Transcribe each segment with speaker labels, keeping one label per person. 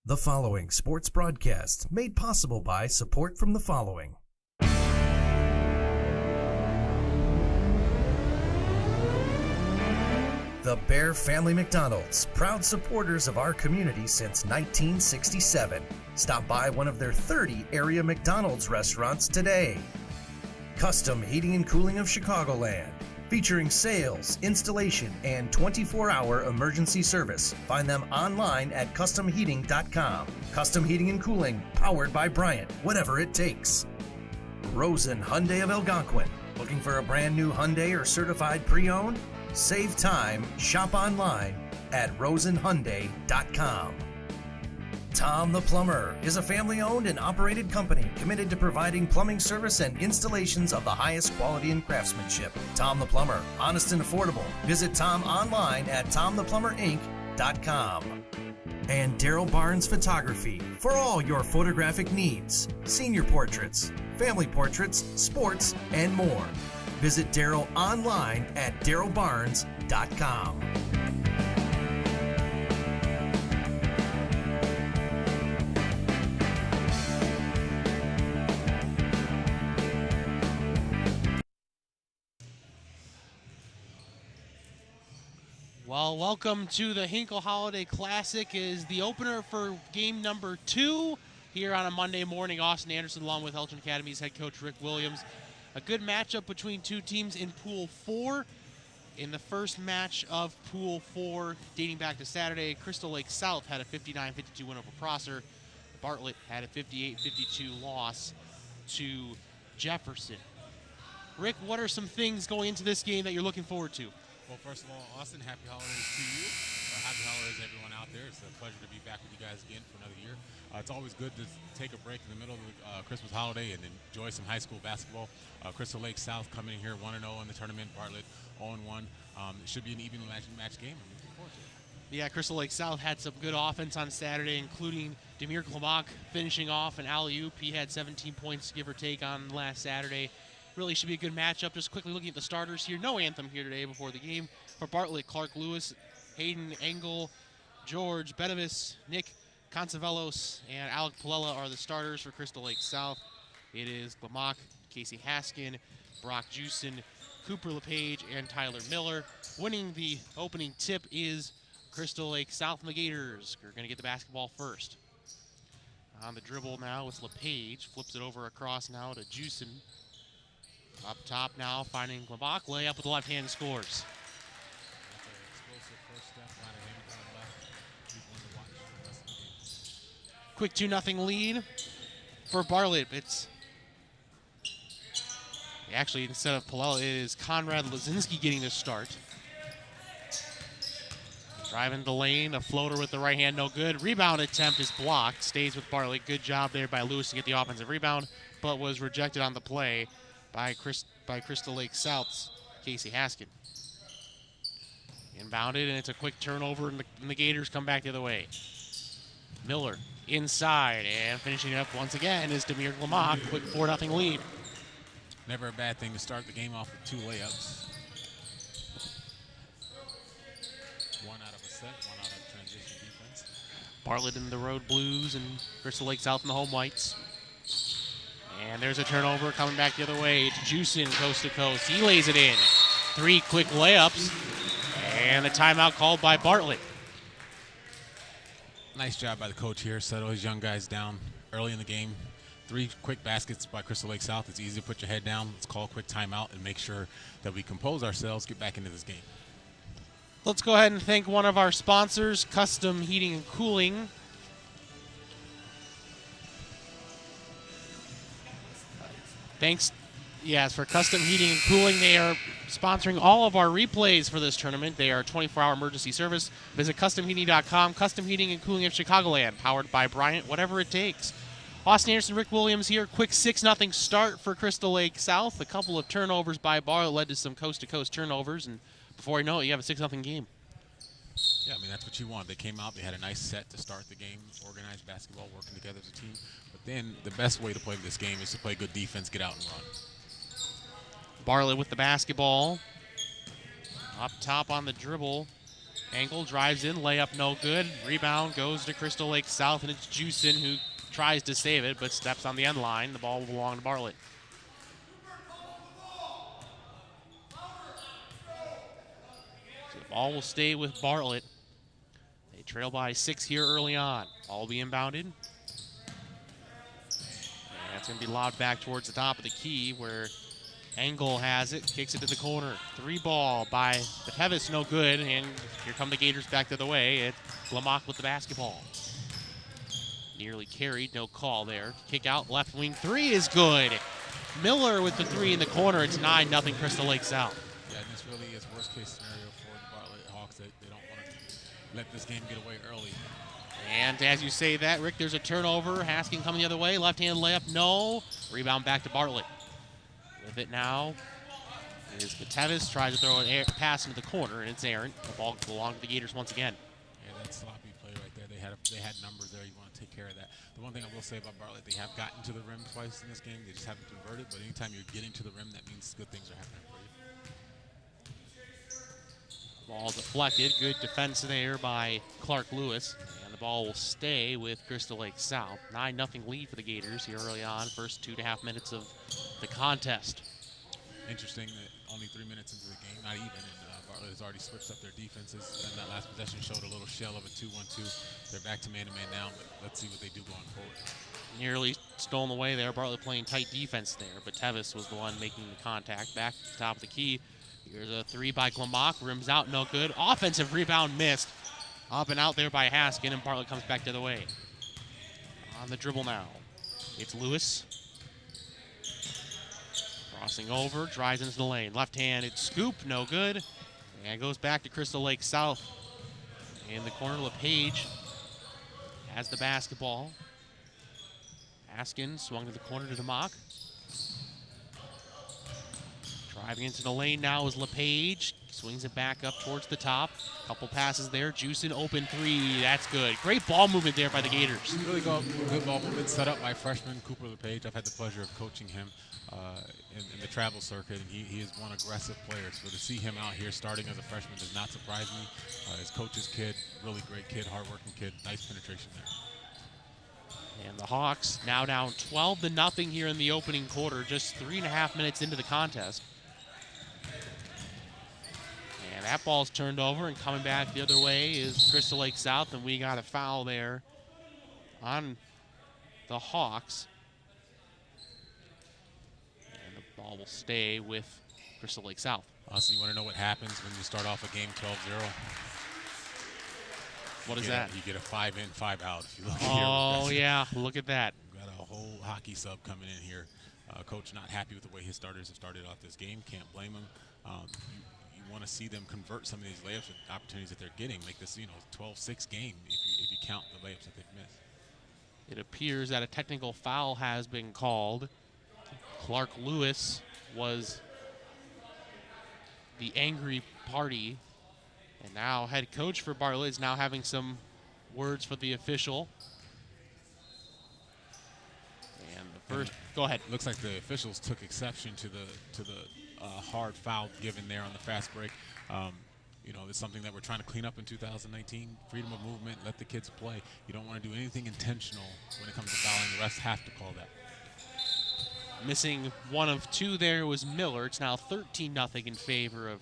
Speaker 1: The following sports broadcast made possible by support from the following. The Bear Family McDonald's, proud supporters of our community since 1967. Stop by one of their 30 area McDonald's restaurants today. Custom Heating and Cooling of Chicagoland, featuring sales, installation, and 24-hour emergency service. Find them online at customheating.com. Custom Heating and Cooling, powered by Bryant, whatever it takes. Rosen Hyundai of Algonquin. Looking for a brand new Hyundai or certified pre-owned? Save time, shop online at rosenhyundai.com. Tom the Plumber is a family-owned and operated company committed to providing plumbing service and installations of the highest quality and craftsmanship. Tom the Plumber, honest and affordable. Visit Tom online at tomtheplumberinc.com. And Daryl Barnes Photography for all your photographic needs, senior portraits, family portraits, sports, and more. Visit Daryl online at darylbarnes.com.
Speaker 2: Well, welcome to the Hinkle Holiday Classic. Is the opener for game number 2 here on a Monday morning. Austin Anderson along with Elgin Academy's head coach Rick Williams. A good matchup between two teams in Pool 4. In the first match of Pool 4, dating back to Saturday, Crystal Lake South had a 59-52 win over Prosser. Bartlett had a 58-52 loss to Jefferson. Rick, what are some things going into this game that you're looking forward to?
Speaker 3: Well, first of all, Austin, happy holidays to you. Happy holidays, everyone out there. It's a pleasure to be back with you guys again for another year. It's always good to take a break in the middle of the Christmas holiday and enjoy some high school basketball. Crystal Lake South coming in here 1-0 in the tournament. Bartlett 0-1. It should be an even match game. I'm looking forward to it.
Speaker 2: Yeah, Crystal Lake South had some good offense on Saturday, including Demir Klamak finishing off an alley-oop. He had 17 points, give or take, on last Saturday. Really should be a good matchup. Just quickly looking at the starters here. No anthem here today before the game. For Bartlett, Clark Lewis, Hayden Engel, George Benavis, Nick Consavelos, and Alec Palella are the starters for Crystal Lake South. It is Klamak, Casey Haskin, Brock Jewson, Cooper LePage, and Tyler Miller. Winning the opening tip is Crystal Lake South, and the Gators are going to get the basketball first. On the dribble now, it's LePage. Flips it over across now to Jewson. Up top now, finding Klamak. Layup with the left hand, scores. Quick 2-0 lead for Bartlett. It's actually, instead of Palella, it is Conrad Lazinski getting the start. Driving the lane, a floater with the right hand, no good. Rebound attempt is blocked, stays with Bartlett. Good job there by Lewis to get the offensive rebound, but was rejected on the play by Crystal Lake South's Casey Haskin. Inbounded, and it's a quick turnover, and the Gators come back the other way. Miller inside, and finishing up once again is Demir Klamak. Quick 4-0 lead.
Speaker 3: Never a bad thing to start the game off with 2 layups. One out of a set, one out of transition defense.
Speaker 2: Bartlett in the road blues and Crystal Lake South in the home whites. And there's a turnover coming back the other way. It's Jewson coast to coast. He lays it in. 3 quick layups. And the timeout called by Bartlett.
Speaker 3: Nice job by the coach here. Settle his young guys down early in the game. 3 quick baskets by Crystal Lake South. It's easy to put your head down. Let's call a quick timeout and make sure that we compose ourselves, get back into this game.
Speaker 2: Let's go ahead and thank one of our sponsors, Custom Heating and Cooling. Thanks, yes, for Custom Heating and Cooling. They are sponsoring all of our replays for this tournament. They are 24-hour emergency service. Visit CustomHeating.com. Custom Heating and Cooling of Chicagoland, powered by Bryant, whatever it takes. Austin Anderson, Rick Williams here. Quick 6-0 start for Crystal Lake South. A couple of turnovers by Bartlett led to some coast-to-coast turnovers, and before you know it, you have a 6-0 game.
Speaker 3: Yeah, I mean, that's what you want. They came out, they had a nice set to start the game, organized basketball, working together as a team. But then the best way to play this game is to play good defense, get out and run.
Speaker 2: Bartlett with the basketball. Up top on the dribble Hinkle drives in, layup no good. Rebound goes to Crystal Lake South, and it's Juicin who tries to save it, but steps on the end line. The ball will belong to Bartlett. So the ball will stay with Bartlett. They trail by 6 here early on. Ball will be inbounded. And it's going to be lobbed back towards the top of the key where Engel has it, kicks it to the corner. 3 ball by Batevis, no good, and here come the Gators back the other way. It's Lamock with the basketball. Nearly carried, no call there. Kick out, left wing 3 is good. Miller with the 3 in the corner. It's 9-0 Crystal Lake South.
Speaker 3: Yeah, this really is worst case scenario for the Bartlett Hawks. They don't want to let this game get away early.
Speaker 2: And as you say that, Rick, there's a turnover. Haskin coming the other way. Left-hand layup, no. Rebound back to Bartlett. With it now is Batevis. Tries to throw a pass into the corner, and it's errant. The ball belongs to the Gators once again.
Speaker 3: Yeah, that sloppy play right there. They had numbers there. You want to take care of that. The one thing I will say about Bartlett, they have gotten to the rim twice in this game. They just haven't converted. But anytime you're getting to the rim, that means good things are happening for you.
Speaker 2: Ball deflected. Good defense there by Clark Lewis. And the ball will stay with Crystal Lake South. 9-0 lead for the Gators here early on. First 2.5 minutes of the contest.
Speaker 3: Interesting that only 3 minutes into the game, not even, and Bartlett has already switched up their defenses. And that last possession showed a little shell of a 2-1-2. They're back to man-to-man now, but let's see what they do going forward.
Speaker 2: Nearly stolen away there. Bartlett playing tight defense there, but Tevis was the one making the contact. Back to the top of the key. Here's a 3 by Glamock. Rims out, no good. Offensive rebound missed. Up and out there by Haskin, and Bartlett comes back the other way. On the dribble now. It's Lewis. Crossing over, drives into the lane. Left-handed scoop, no good. And goes back to Crystal Lake South. In the corner, LePage has the basketball. Haskin swung to the corner to DeMock. Driving into the lane now is LePage. Swings it back up towards the top. Couple passes there. Juicin open 3. That's good. Great ball movement there by the Gators.
Speaker 3: Really good ball movement set up by freshman Cooper LePage. I've had the pleasure of coaching him in the travel circuit, and he is one aggressive player. So to see him out here starting as a freshman does not surprise me. His coach's kid, really great kid, hardworking kid. Nice penetration there.
Speaker 2: And the Hawks now down 12-0 here in the opening quarter, just 3.5 minutes into the contest. And that ball's turned over, and coming back the other way is Crystal Lake South, and we got a foul there on the Hawks. And the ball will stay with Crystal Lake South.
Speaker 3: Also, you want to know what happens when you start off a game 12-0?
Speaker 2: What is that?
Speaker 3: You get a 5 in, 5 out. If you look
Speaker 2: Oh, yeah, look at that.
Speaker 3: We've got a whole hockey sub coming in here. Coach not happy with the way his starters have started off this game. Can't blame him. You want to see them convert some of these layups and opportunities that they're getting. Make this, 12-6 game if you count the layups that they've missed.
Speaker 2: It appears that a technical foul has been called. Clark Lewis was the angry party. And now head coach for Bartlett is now having some words for the official. And the first, go ahead.
Speaker 3: Looks like the officials took exception to the hard foul given there on the fast break. It's something that we're trying to clean up in 2019. Freedom of movement, let the kids play. You don't want to do anything intentional when it comes to fouling. The refs have to call that.
Speaker 2: Missing 1 of 2 there was Miller. It's now 13-0 in favor of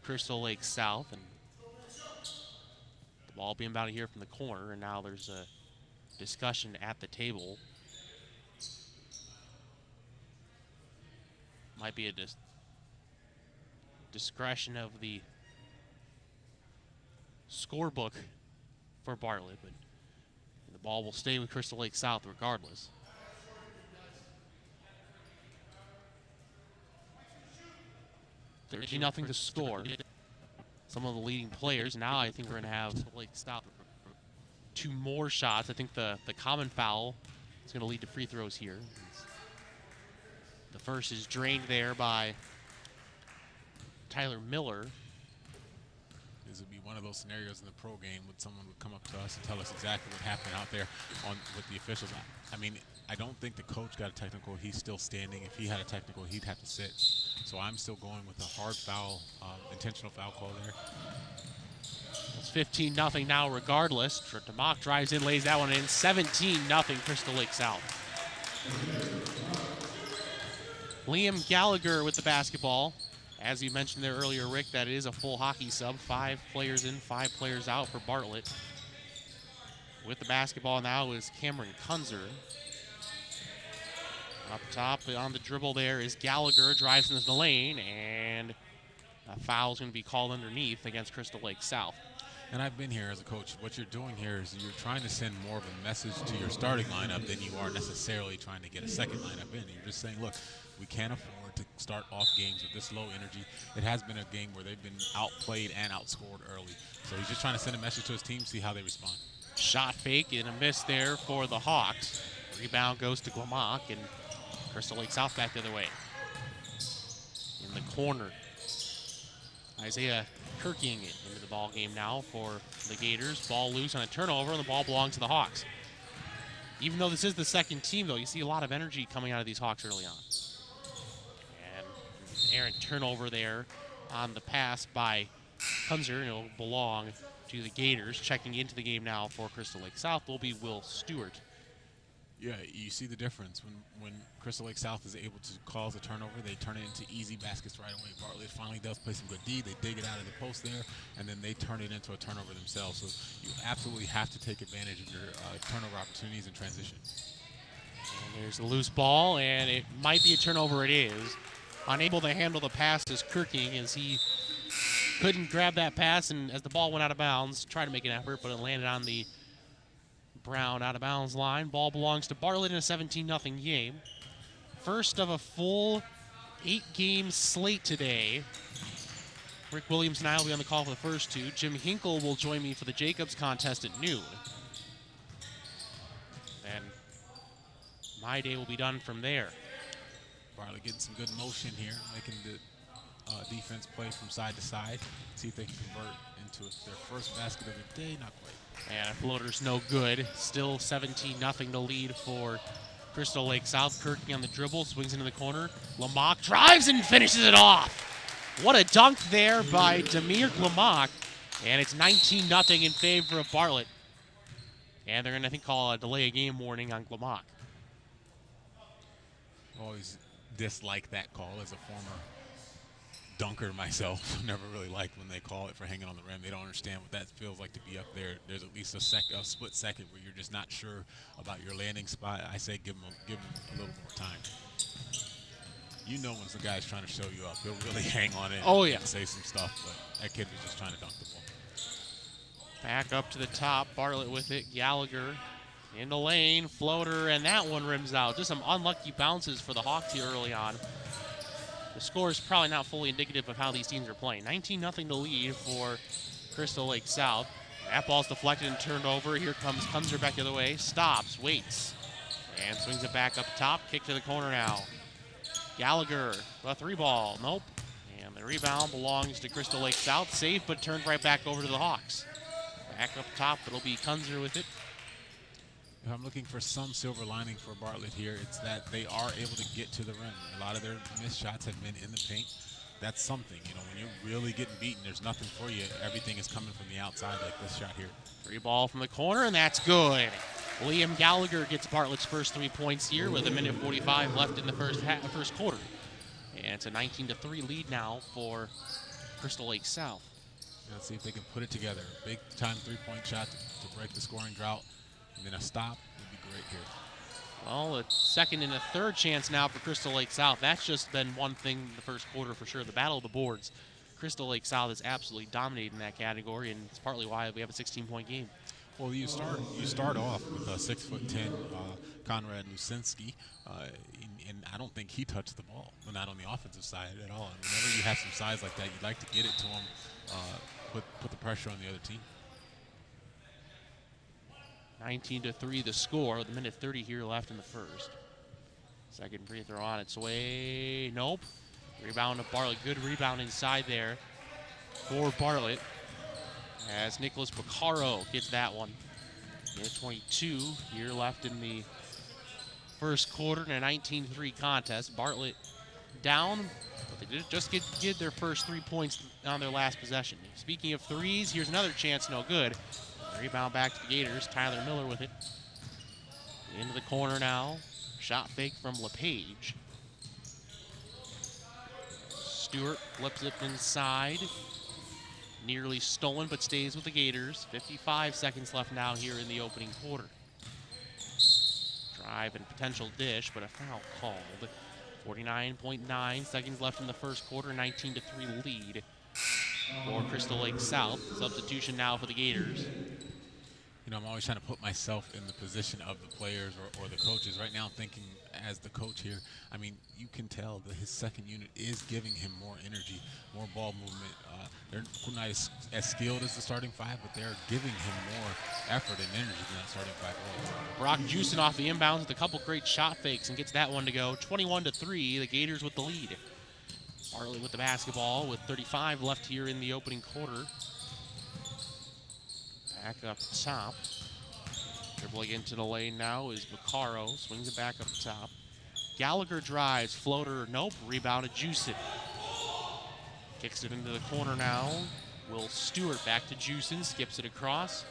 Speaker 2: Crystal Lake South, and the ball being about here from the corner, and now there's a discussion at the table. Might be a discretion of the scorebook for Bartlett, but the ball will stay with Crystal Lake South regardless. Nothing to score. Some of the leading players. Now I think we're going to have Lake South 2 more shots. I think the common foul is going to lead to free throws here. The first is drained there by Tyler Miller.
Speaker 3: This would be one of those scenarios in the pro game when someone would come up to us and tell us exactly what happened out there with the officials. I mean, I don't think the coach got a technical. He's still standing. If he had a technical, he'd have to sit. So I'm still going with a hard foul, intentional foul call there.
Speaker 2: It's 15-0 now regardless. DeMock drives in, lays that one in. 17-0 Crystal Lake South. Liam Gallagher with the basketball. As you mentioned there earlier, Rick, that is a full hockey sub. 5 players in, 5 players out for Bartlett. With the basketball now is Cameron Kunzer. Up top on the dribble there is Gallagher, drives into the lane, and a foul's going to be called underneath against Crystal Lake South.
Speaker 3: And I've been here as a coach. What you're doing here is you're trying to send more of a message to your starting lineup than you are necessarily trying to get a second lineup in. You're just saying, look, we can't afford to start off games with this low energy. It has been a game where they've been outplayed and outscored early. So he's just trying to send a message to his team, see how they respond.
Speaker 2: Shot fake and a miss there for the Hawks. Rebound goes to Glamach, and Crystal Lake South back the other way. In the corner, Isaiah Kirking into the ball game now for the Gators. Ball loose on a turnover, and the ball belongs to the Hawks. Even though this is the second team, though, you see a lot of energy coming out of these Hawks early on. And errant turnover there on the pass by Kunzer, and it'll belong to the Gators. Checking into the game now for Crystal Lake South will be Will Stewart.
Speaker 3: Yeah, you see the difference. When Crystal Lake South is able to cause a turnover, they turn it into easy baskets right away. Bartlett finally does play some good D. They dig it out of the post there, and then they turn it into a turnover themselves. So you absolutely have to take advantage of your turnover opportunities in transition.
Speaker 2: And there's the loose ball, and it might be a turnover. It is. Unable to handle the pass is Kirking, as he couldn't grab that pass, and as the ball went out of bounds, tried to make an effort, but it landed on the Brown out of bounds line. Ball belongs to Bartlett in a 17-0 game. First of a full 8-game slate today. Rick Williams and I will be on the call for the first 2. Jim Hinkle will join me for the Jacobs contest at noon. Then my day will be done from there.
Speaker 3: Bartlett getting some good motion here, making the defense play from side to side. See if they can convert into their first basket of the day. Not quite.
Speaker 2: And a floater's no good. Still 17-0 to lead for Crystal Lake South. Kirking on the dribble, swings into the corner. Glamach drives and finishes it off. What a dunk there by Demir Glamach. And it's 19-0 in favor of Bartlett. And they're going to, I think, call a delay of game warning on Glamach.
Speaker 3: Always dislike that call as a former dunker myself. Never really liked when they call it for hanging on the rim. They don't understand what that feels like to be up there. There's at least a split second where you're just not sure about your landing spot. I say give them a little more time. You know when some guy's trying to show you up, he'll really hang on it.
Speaker 2: Oh, yeah.
Speaker 3: And say some stuff, but that kid was just trying to dunk the ball.
Speaker 2: Back up to the top, Bartlett with it. Gallagher in the lane, floater, and that one rims out. Just some unlucky bounces for the Hawks here early on. The score is probably not fully indicative of how these teams are playing. 19-0 to lead for Crystal Lake South. That ball's deflected and turned over. Here comes Kunzer back the other way. Stops, waits, and swings it back up top. Kick to the corner now. Gallagher, a 3-ball. Nope. And the rebound belongs to Crystal Lake South. Safe, but turned right back over to the Hawks. Back up top, it'll be Kunzer with it.
Speaker 3: If I'm looking for some silver lining for Bartlett here, it's that they are able to get to the rim. A lot of their missed shots have been in the paint. That's something, you know, when you're really getting beaten, there's nothing for you. Everything is coming from the outside like this shot here. 3-ball
Speaker 2: from the corner, and that's good. Liam Gallagher gets Bartlett's first 3 points here with 1:45 left in the first quarter. And it's a 19-3 lead now for Crystal Lake South.
Speaker 3: Let's see if they can put it together. Big time 3-point shot to break the scoring drought. And then a stop would be great here.
Speaker 2: Well, a second and a third chance now for Crystal Lake South. That's just been one thing in the first quarter for sure. The battle of the boards. Crystal Lake South is absolutely dominating that category, and it's partly why we have a 16-point game.
Speaker 3: Well, you start off with a 6'10" Conrad Lusinski, and I don't think he touched the ball, not on the offensive side at all. And whenever you have some size like that, you'd like to get it to him, put the pressure on the other team.
Speaker 2: 19-3 the score with 1:30 here left in the first. Second free throw on its way. Nope. Rebound to Bartlett. Good rebound inside there for Bartlett. As Nicholas Picaro gets that one. 22 here left in the first quarter in a 19-3 contest. Bartlett down, but they just get their first 3 points on their last possession. Speaking of threes, here's another chance, no good. Rebound back to the Gators. Tyler Miller with it. Into the corner now. Shot fake from LePage. Stewart flips it inside. Nearly stolen, but stays with the Gators. 55 seconds left now here in the opening quarter. Drive and potential dish, but a foul called. 49.9 seconds left in the first quarter. 19-3 lead for Crystal Lake South. Substitution now for the Gators.
Speaker 3: You know, I'm always trying to put myself in the position of the players or the coaches. Right now, I'm thinking as the coach here, I mean, you can tell that his second unit is giving him more energy, more ball movement. They're not as skilled as the starting five, but they're giving him more effort and energy than that starting five was.
Speaker 2: Brock Juicin off the inbounds with a couple great shot fakes and gets that one to go. 21-3, the Gators with the lead. Bartlett with the basketball with 35 left here in the opening quarter. Back up top. Dribbling into the lane now is Vaccaro. Swings it back up top. Gallagher drives. Floater, nope. Rebounded Juicin. Kicks it into the corner now. Will Stewart back to Juicin. Skips it across.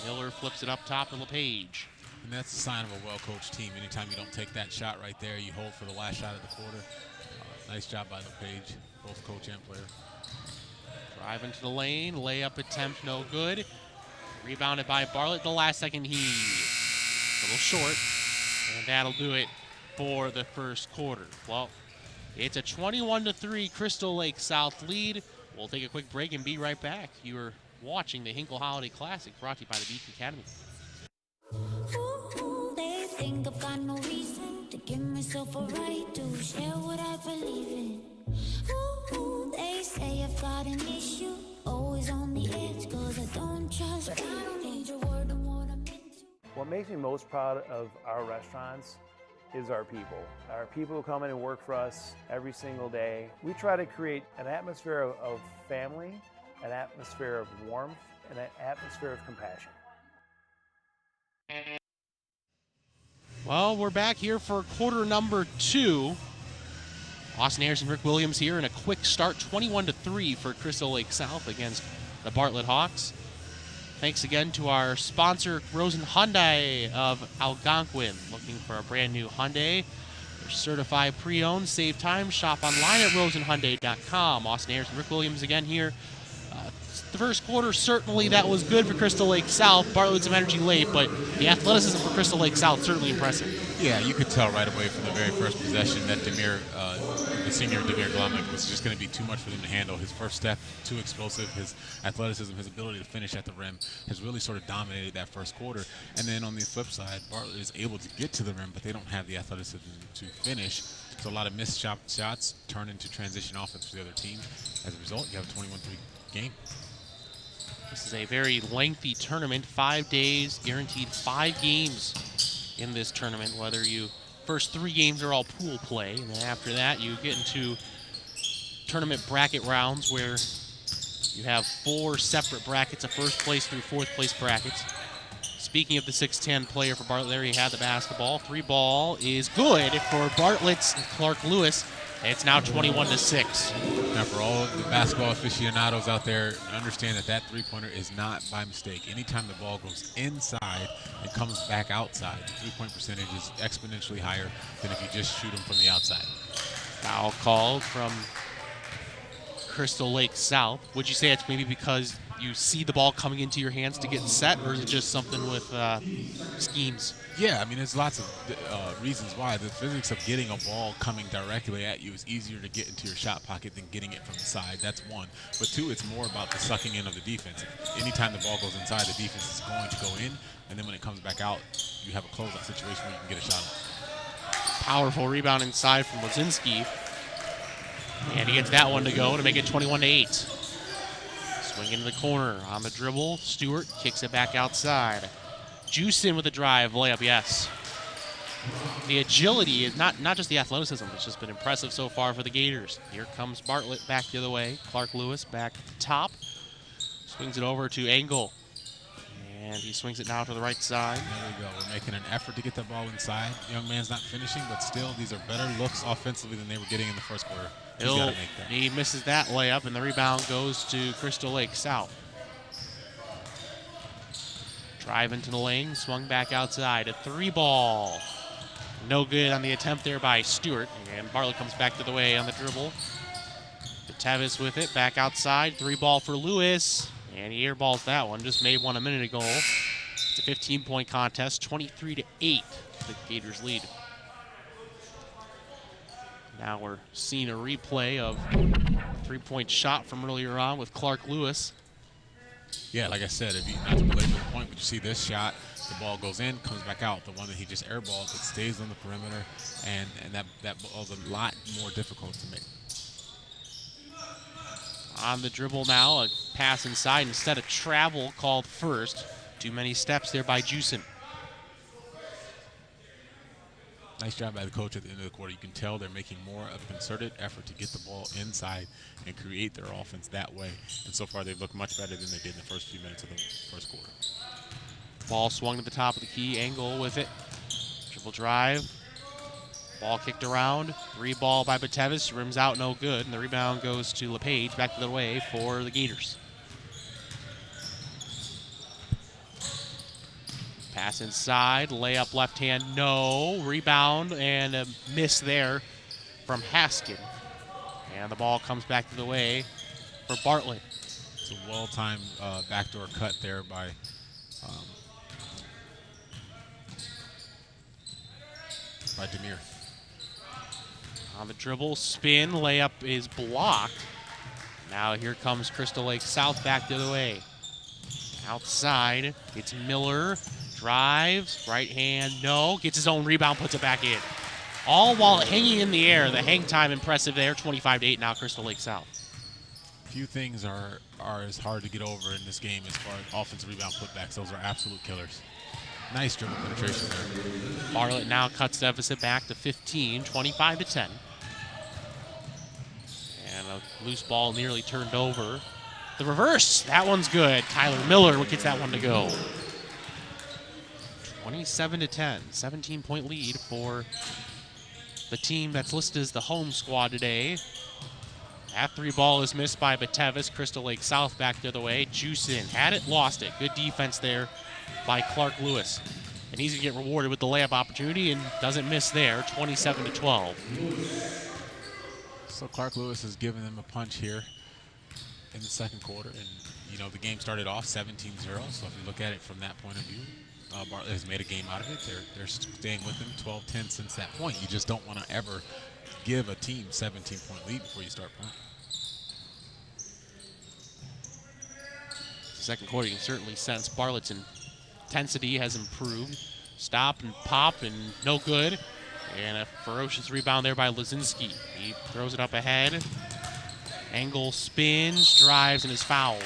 Speaker 2: Miller flips it up top to LePage.
Speaker 3: And that's a sign of a well-coached team. Anytime you don't take that shot right there, you hold for the last shot of the quarter. Nice job by LePage, both coach and player.
Speaker 2: Drive into the lane. Layup attempt, no good. Rebounded by Bartlett. The last second heave. A little short. And that'll do it for the first quarter. Well, it's a 21-3 Crystal Lake South lead. We'll take a quick break and be right back. You are watching the Hinkle Holiday Classic brought to you by the Beacon Academy.
Speaker 4: Ooh, they think I've got no reason to give myself a right to share what I believe in. Ooh, they say I've got an issue, always on the edge, cause I don't trust. But I don't need your word on what I'm into.
Speaker 5: What makes me most proud of our restaurants is our people. Our people who come in and work for us every single day. We try to create an atmosphere of family, an atmosphere of warmth, and an atmosphere of compassion.
Speaker 2: Well, we're back here for quarter number 2. Austin Harris and Rick Williams here in a quick start, 21-3 for Crystal Lake South against the Bartlett Hawks. Thanks again to our sponsor, Rosen Hyundai of Algonquin. Looking for a brand new Hyundai? They're certified pre-owned. Save time. Shop online at rosenhyundai.com. Austin Harris and Rick Williams again here. The first quarter, certainly that was good for Crystal Lake South. Bartlett some energy late, but the athleticism for Crystal Lake South certainly impressive.
Speaker 3: Yeah, you could tell right away from the very first possession that the senior Demir Glomik was just going to be too much for them to handle. His first step, too explosive. His athleticism, his ability to finish at the rim has really sort of dominated that first quarter. And then on the flip side, Bartlett is able to get to the rim, but they don't have the athleticism to finish. So a lot of missed shots turn into transition offense for the other team. As a result, you have a 21-3 game.
Speaker 2: This is a very lengthy tournament, 5 days, guaranteed 5 games in this tournament, whether you first 3 games are all pool play, and then after that you get into tournament bracket rounds where you have 4 separate brackets, a first place through 4th place brackets. Speaking of the 6'10 player for Bartlett, there he had the basketball. 3 ball is good for Bartlett's Clark Lewis. It's now 21-6.
Speaker 3: Now, for all of the basketball aficionados out there, understand that three-pointer is not by mistake. Anytime the ball goes inside and comes back outside, the three-point percentage is exponentially higher than if you just shoot them from the outside.
Speaker 2: Foul called from Crystal Lake South. Would you say it's maybe because you see the ball coming into your hands to get set, or is it just something with schemes?
Speaker 3: Yeah, I mean, there's lots of reasons why. The physics of getting a ball coming directly at you is easier to get into your shot pocket than getting it from the side. That's one. But 2, it's more about the sucking in of the defense. Anytime the ball goes inside, the defense is going to go in, and then when it comes back out, you have a closeout situation where you can get a shot up.
Speaker 2: Powerful rebound inside from Lazinski. And he gets that one to go to make it 21-8. Swing into the corner on the dribble. Stewart kicks it back outside. Juicin with a drive, layup, yes. The agility is not just the athleticism, it's just been impressive so far for the Gators. Here comes Bartlett back the other way. Clark Lewis back at the top. Swings it over to Hinkle. And he swings it now to the right side.
Speaker 3: There we go. We're making an effort to get the ball inside. Young man's not finishing, but still, these are better looks offensively than they were getting in the first quarter. He's got to make that.
Speaker 2: He misses that layup, and the rebound goes to Crystal Lake South. Drive into the lane, swung back outside. A 3-ball. No good on the attempt there by Stewart. And Bartlett comes back to the way on the dribble. Tevis with it, back outside. 3-ball for Lewis. And he airballs that one. Just made one a minute ago. It's a 15-point contest, 23-8. The Gators lead. Now we're seeing a replay of a 3-point shot from earlier on with Clark Lewis.
Speaker 3: Yeah, like I said, if you not to belabor the point, but you see this shot, the ball goes in, comes back out. The one that he just airballed, it stays on the perimeter, and that ball's a lot more difficult to make.
Speaker 2: On the dribble now, a pass inside instead of travel called first. Too many steps there by Juicin.
Speaker 3: Nice job by the coach at the end of the quarter. You can tell they're making more of a concerted effort to get the ball inside and create their offense that way. And so far, they've looked much better than they did in the first few minutes of the first quarter.
Speaker 2: Ball swung to the top of the key. Angle with it. Dribble drive. Ball kicked around. 3-ball by Batevis. Rims out, no good. And the rebound goes to LePage. Back the other way for the Gators. Pass inside. Layup left hand, no. Rebound and a miss there from Haskin. And the ball comes back to the way for Bartlett.
Speaker 3: It's a well-timed backdoor cut there by Demir.
Speaker 2: On the dribble, spin, layup is blocked. Now here comes Crystal Lake South back the other way. Outside, it's Miller, drives, right hand, no. Gets his own rebound, puts it back in. All while hanging in the air. The hang time impressive there, 25-8 now Crystal Lake South.
Speaker 3: Few things are as hard to get over in this game as far as offensive rebound putbacks. Those are absolute killers. Nice dribble penetration there.
Speaker 2: Bartlett now cuts deficit back to 15, 25-10. And a loose ball nearly turned over. The reverse, that one's good. Tyler Miller gets that one to go. 27-10, 17-point lead for the team that's listed as the home squad today. That 3-ball is missed by Batevis. Crystal Lake South back the other way. Juicin had it, lost it. Good defense there by Clark Lewis. And he's going to get rewarded with the layup opportunity and doesn't miss there, 27-12.
Speaker 3: So Clark Lewis has given them a punch here in the second quarter. And, you know, the game started off 17-0. So if you look at it from that point of view, Bartlett has made a game out of it. They're staying with them 12-10 since that point. You just don't want to ever give a team 17-point lead before you start playing.
Speaker 2: Second quarter, you can certainly sense Bartlett's intensity has improved. Stop and pop and no good. And a ferocious rebound there by Lazinski. He throws it up ahead. Angle spins, drives, and is fouled.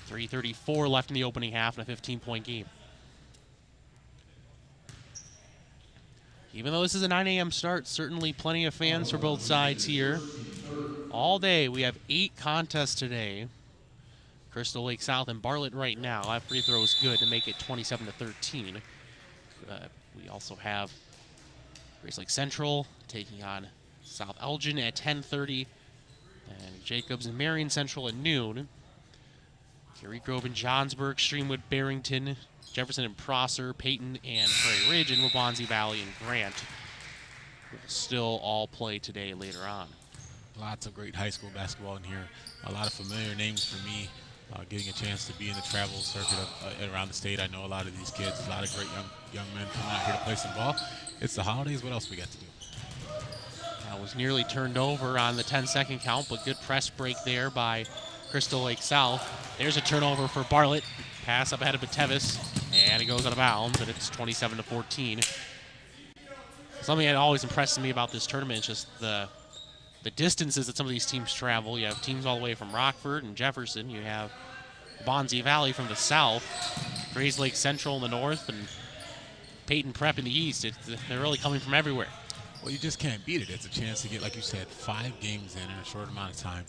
Speaker 2: 3:34 left in the opening half in a 15-point game. Even though this is a 9 a.m. start, certainly plenty of fans for both sides here. All day, we have 8 contests today. Crystal Lake South and Bartlett right now. That free throw is good to make it 27-13. We also have Grace Lake Central taking on South Elgin at 10:30. And Jacobs and Marion Central at noon. Cary Grove and Johnsburg, Streamwood, Barrington, Jefferson and Prosser, Peyton and Prairie Ridge, and Waubonsie Valley and Grant will still all play today later on.
Speaker 3: Lots of great high school basketball in here. A lot of familiar names for me. Getting a chance to be in the travel circuit around the state. I know a lot of these kids, a lot of great young men coming out here to play some ball. It's the holidays. What else we got to do?
Speaker 2: That was nearly turned over on the 10-second count, but good press break there by Crystal Lake South. There's a turnover for Bartlett. Pass up ahead of Batevis, and it goes out of bounds, and it's 27-14. Something that always impresses me about this tournament is just the distances that some of these teams travel. You have teams all the way from Rockford and Jefferson. You have Waubonsie Valley from the south, Grays Lake Central in the north, and Peyton Prep in the east. They're really coming from everywhere.
Speaker 3: Well, you just can't beat it. It's a chance to get, like you said, 5 games in a short amount of time.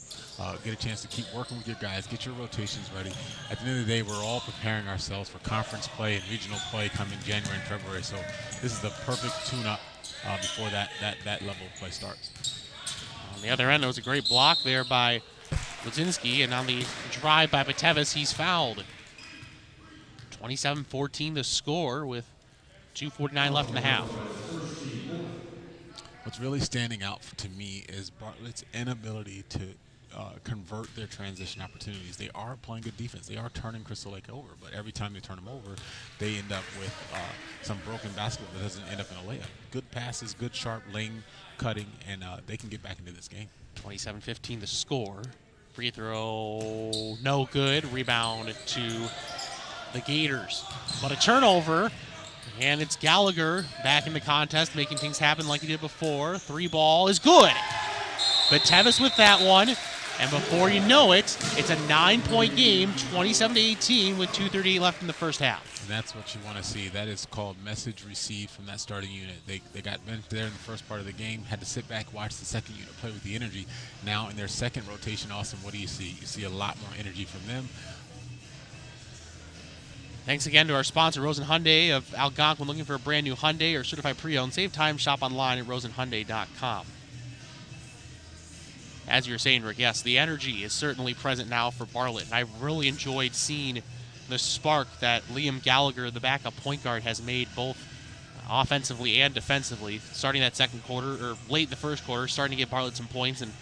Speaker 3: Get a chance to keep working with your guys, get your rotations ready. At the end of the day, we're all preparing ourselves for conference play and regional play coming January and February. So this is the perfect tune-up before that level of play starts.
Speaker 2: On the other end, there was a great block there by Wadzinski, and on the drive by Patevis, he's fouled. 27-14 the score with 2:49 left in the half.
Speaker 3: What's really standing out to me is Bartlett's inability to convert their transition opportunities. They are playing good defense. They are turning Crystal Lake over, but every time they turn them over, they end up with some broken basketball that doesn't end up in a layup. Good passes, good sharp lane cutting, and they can get back into this game.
Speaker 2: 27-15 the score. Free throw, no good. Rebound to the Gators. But a turnover, and it's Gallagher back in the contest, making things happen like he did before. 3-ball is good. Patevis with that one. And before you know it, it's a 9-point game, 27-18 with 2:38 left in the first half.
Speaker 3: And that's what you want to see. That is called message received from that starting unit. They got bent there in the first part of the game, had to sit back, watch the second unit play with the energy. Now in their second rotation, Austin, what do you see? You see a lot more energy from them.
Speaker 2: Thanks again to our sponsor, Rosen Hyundai of Algonquin. Looking for a brand new Hyundai or certified pre-owned? Save time, shop online at rosenhyundai.com. As you were saying, Rick, yes, the energy is certainly present now for Bartlett. And I've really enjoyed seeing the spark that Liam Gallagher, the backup point guard, has made both offensively and defensively. Starting that second quarter, or late in the first quarter, starting to get Bartlett some points, and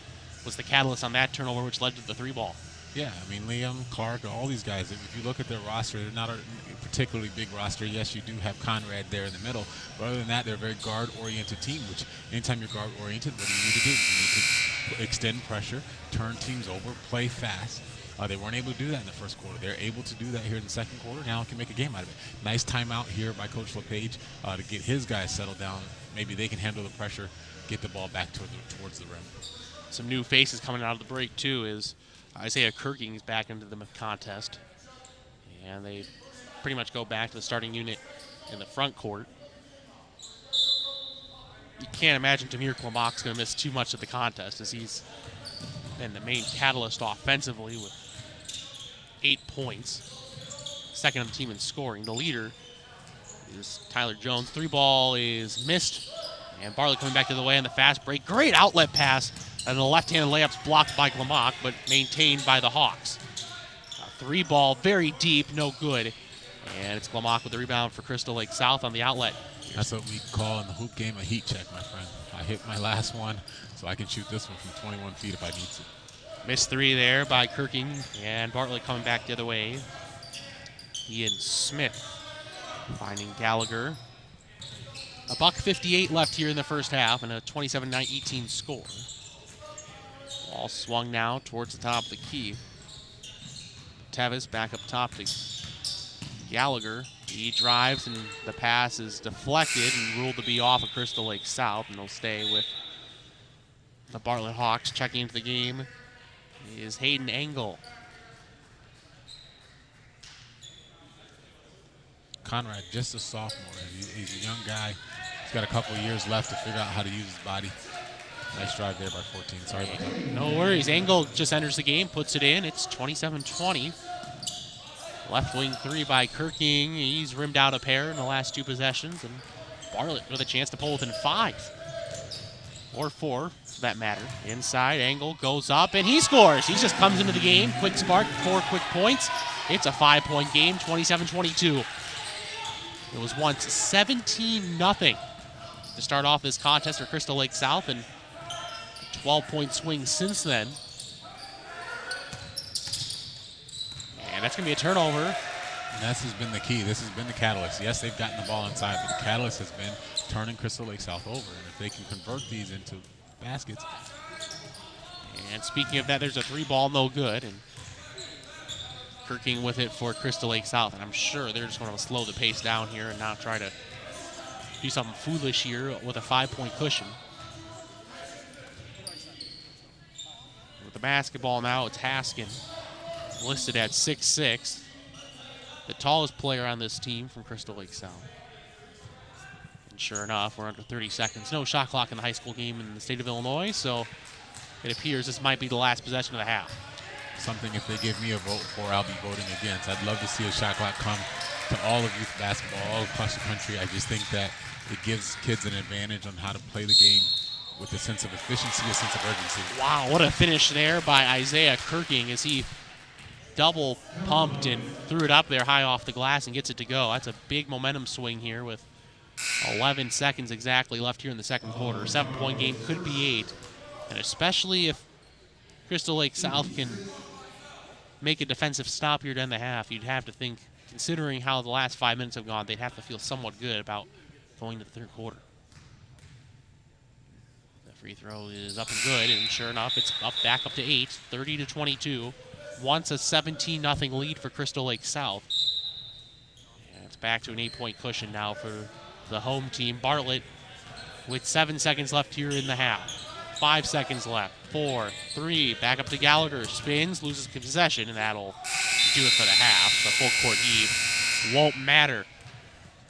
Speaker 2: was the catalyst on that turnover, which led to the 3-ball.
Speaker 3: Yeah, I mean, Liam, Clark, all these guys, if you look at their roster, they're not a particularly big roster. Yes, you do have Conrad there in the middle, but other than that, they're a very guard-oriented team, which anytime you're guard-oriented, what do you need to do? You need to extend pressure, turn teams over, play fast. They weren't able to do that in the first quarter. They're able to do that here in the second quarter. Now can make a game out of it. Nice timeout here by Coach LePage to get his guys settled down. Maybe they can handle the pressure, get the ball back towards the rim.
Speaker 2: Some new faces coming out of the break, too, is Isaiah Kirking is back into the contest. And they pretty much go back to the starting unit in the front court. You can't imagine Demir Klamakh's going to miss too much of the contest, as he's been the main catalyst offensively with 8 points. Second on the team in scoring. The leader is Tyler Jones. 3-ball is missed. And Bartlett coming back to the way on the fast break. Great outlet pass. And the left-handed layup's blocked by Klamakh, but maintained by the Hawks. 3-ball, very deep, no good. And it's Klamakh with the rebound for Crystal Lake South on the outlet.
Speaker 3: That's what we call in the hoop game a heat check, my friend. I hit my last one, so I can shoot this one from 21 feet if I need to.
Speaker 2: Missed 3 there by Kirking, and Bartlett coming back the other way. Ian Smith finding Gallagher. $1:58 left here in the first half, and a 27-18 score. Ball swung now towards the top of the key. Tevis back up top to Gallagher. He drives, and the pass is deflected and ruled to be off of Crystal Lake South, and they'll stay with the Bartlett Hawks. Checking into the game is Hayden Engel.
Speaker 3: Conrad, just a sophomore. He's a young guy. He's got a couple of years left to figure out how to use his body. Nice drive there by 14. Sorry about that.
Speaker 2: No worries. Engel just enters the game, puts it in. It's 27-20. Left wing 3 by Kirking. He's rimmed out a pair in the last 2 possessions, and Bartlett with a chance to pull within 5. Or 4, for that matter. Inside, Engel goes up, and he scores. He just comes into the game. Quick spark, 4 quick points. It's a 5-point game, 27-22. It was once 17-0 to start off this contest for Crystal Lake South, and a 12-point swing since then. And that's going to be a turnover.
Speaker 3: And this has been the key. This has been the catalyst. Yes, they've gotten the ball inside, but the catalyst has been turning Crystal Lake South over. And if they can convert these into baskets.
Speaker 2: And speaking of that, there's a 3-ball, no good. And Kirking with it for Crystal Lake South. And I'm sure they're just going to slow the pace down here and not try to do something foolish here with a 5-point cushion. With the basketball now, it's Haskin, listed at 6'6", the tallest player on this team from Crystal Lake South. And sure enough, we're under 30 seconds. No shot clock in the high school game in the state of Illinois, so it appears this might be the last possession of the half.
Speaker 3: Something if they give me a vote for, I'll be voting against. I'd love to see a shot clock come to all of youth basketball all across the country. I just think that it gives kids an advantage on how to play the game with a sense of efficiency, a sense of urgency.
Speaker 2: Wow, what a finish there by Isaiah Kirking as he double pumped and threw it up there high off the glass and gets it to go. That's a big momentum swing here with 11 seconds exactly left here in the second quarter. 7-point game could be 8. And especially if Crystal Lake South can make a defensive stop here to end the half, you'd have to think, considering how the last 5 minutes have gone, they'd have to feel somewhat good about going to the third quarter. The free throw is up and good, and sure enough, it's back up to 8, 30-22. Once a 17-0 lead for Crystal Lake South. And it's back to an 8-point cushion now for the home team. Bartlett with 7 seconds left here in the half. 5 seconds left. 4, 3, back up to Gallagher. Spins, loses possession, and that'll do it for the half. The full court heave won't matter.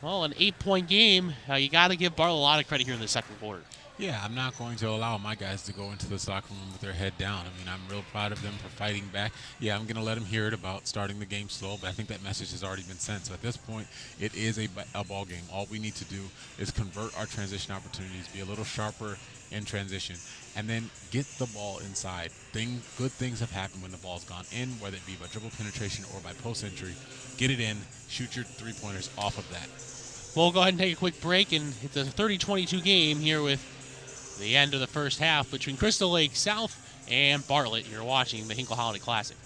Speaker 2: Well, an 8-point game. You got to give Bartlett a lot of credit here in the second quarter.
Speaker 3: Yeah, I'm not going to allow my guys to go into the locker room with their head down. I mean, I'm real proud of them for fighting back. Yeah, I'm going to let them hear it about starting the game slow, but I think that message has already been sent. So at this point, it is a ball game. All we need to do is convert our transition opportunities, be a little sharper in transition, and then get the ball inside. Good things have happened when the ball's gone in, whether it be by dribble penetration or by post entry. Get it in, shoot your three-pointers off of that.
Speaker 2: We'll go ahead and take a quick break, and it's a 30-22 game here with the end of the first half between Crystal Lake South and Bartlett. You're watching the Hinkle Holiday Classic.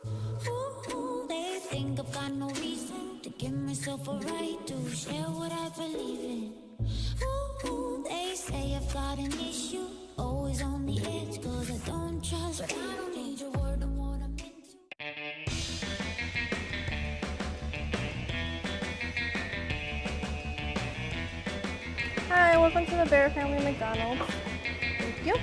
Speaker 4: Ooh, they think I've got no reason to give myself a right to share what I believe in. Ooh, they say I've got an issue, always on the edge, cause I don't trust. But I don't need your word on what I'm into.
Speaker 6: Hi, welcome to the Bear Family McDonald's. Thank you.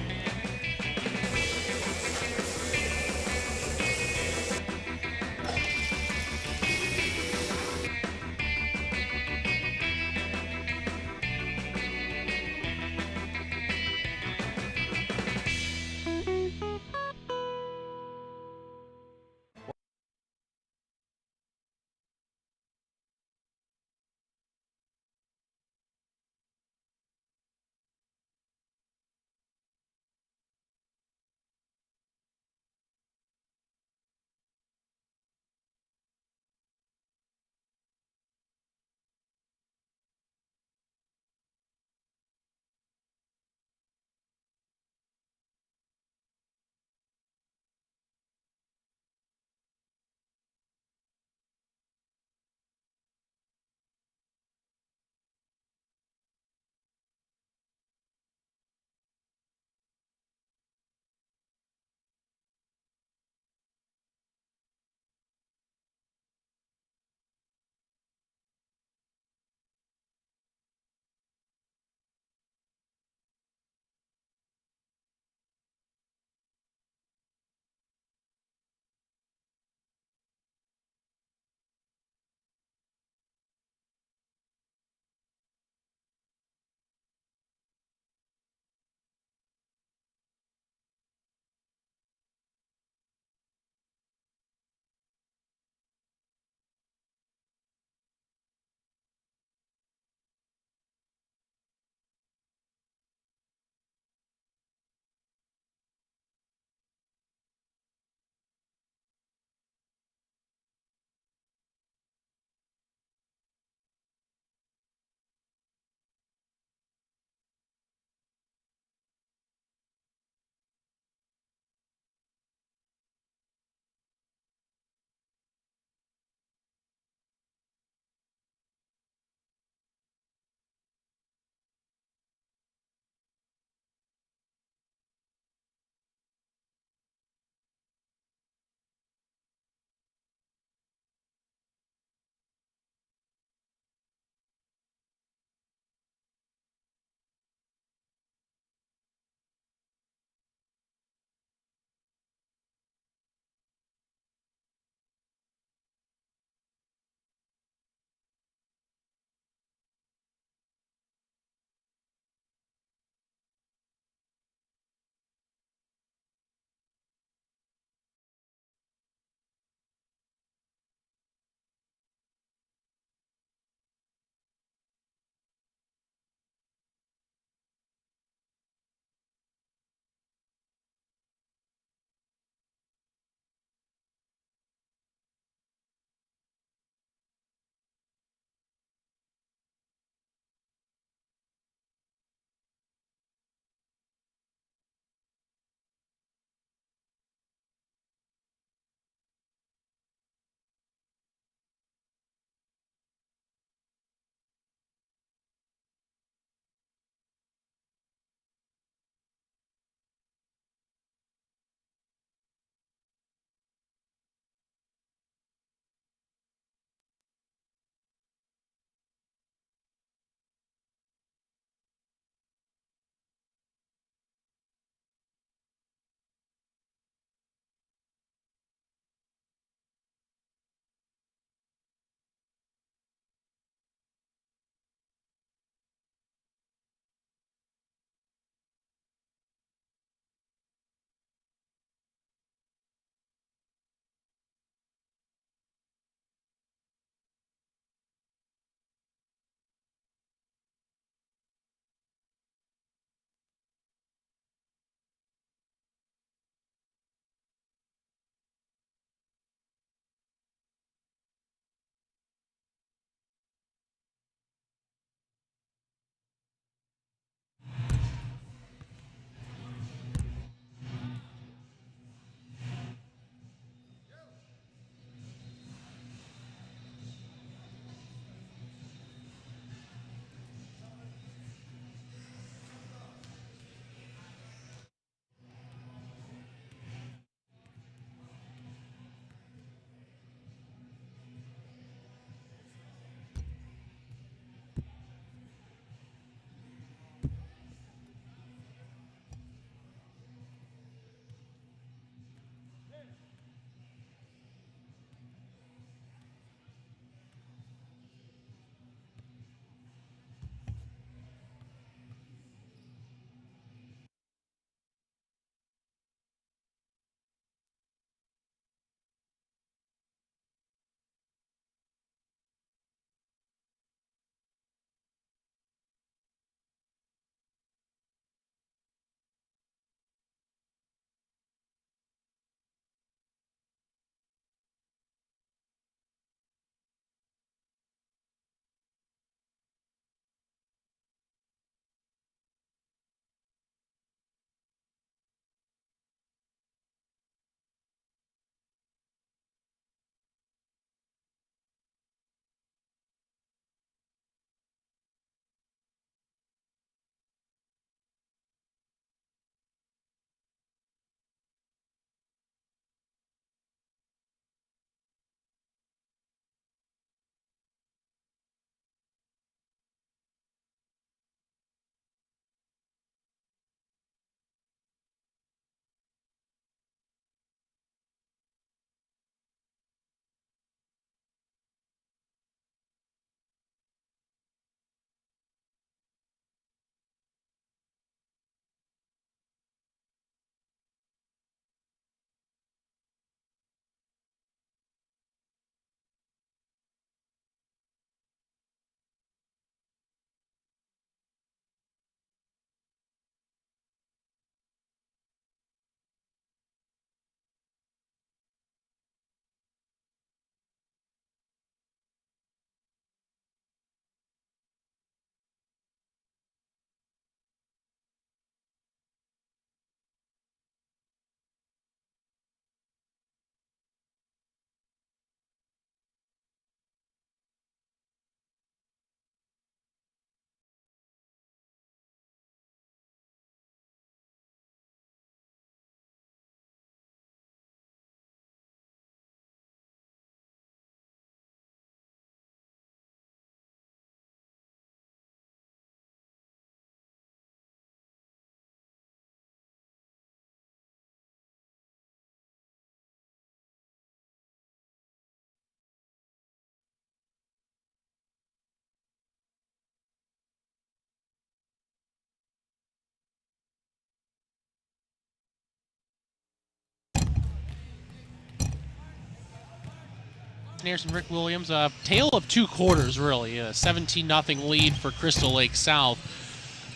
Speaker 2: Anderson, Rick Williams, a tale of two quarters, really. A 17-0 lead for Crystal Lake South.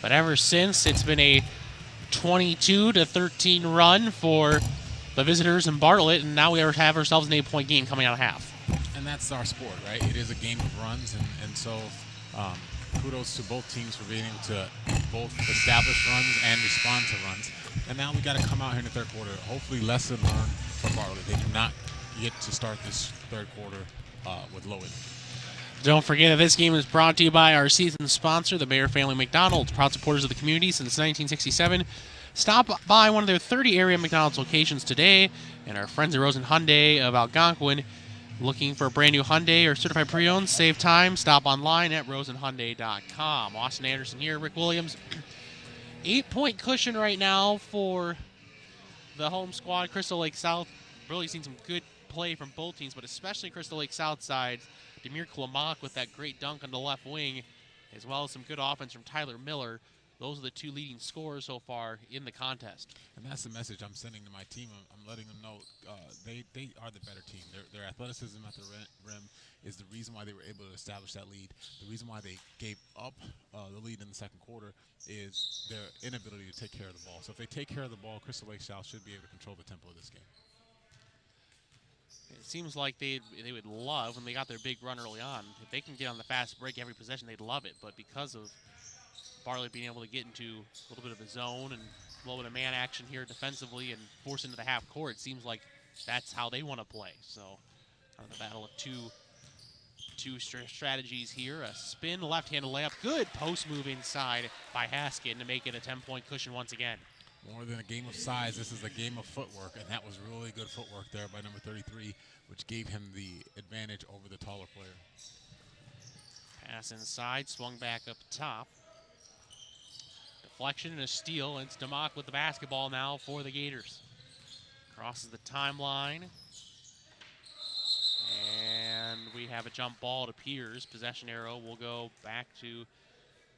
Speaker 2: But ever since, it's been a 22-13 run for the visitors in Bartlett, and now we have ourselves an 8-point game coming out of half.
Speaker 3: And that's our sport, right? It is a game of runs, and so kudos to both teams for being able to both establish runs and respond to runs. And now we got to come out here in the third quarter. Hopefully, lesson learned for Bartlett. They do not get to start this third quarter with low.
Speaker 2: Don't forget that this game is brought to you by our season sponsor, the Mayer Family McDonald's, proud supporters of the community since 1967. Stop by one of their 30 area McDonald's locations today, and our friends at Rosen Hyundai of Algonquin. Looking for a brand new Hyundai or certified pre-owned? Save time. Stop online at rosenhyundai.com. Austin Anderson here, Rick Williams. 8-point cushion right now for the home squad. Crystal Lake South really seen some good play from both teams, but especially Crystal Lake South side. Demir Klamak with that great dunk on the left wing, as well as some good offense from Tyler Miller. Those are the two leading scorers so far in the contest.
Speaker 3: And that's the message I'm sending to my team. I'm letting them know they are the better team. Their athleticism at the rim is the reason why they were able to establish that lead. The reason why they gave up the lead in the second quarter is their inability to take care of the ball. So if they take care of the ball, Crystal Lake South should be able to control the tempo of this game.
Speaker 2: It seems like they would love, when they got their big run early on, if they can get on the fast break every possession, they'd love it. But because of Bartlett being able to get into a little bit of a zone and a little bit of man action here defensively and force into the half court, it seems like that's how they want to play. So the battle of two strategies here. A spin, left-handed layup. Good post move inside by Haskin to make it a 10-point cushion once again.
Speaker 3: More than a game of size, this is a game of footwork, and that was really good footwork there by number 33, which gave him the advantage over the taller player.
Speaker 2: Pass inside, swung back up top. Deflection and a steal, and it's Demock with the basketball now for the Gators. Crosses the timeline. And we have a jump ball, it appears. Possession arrow will go back to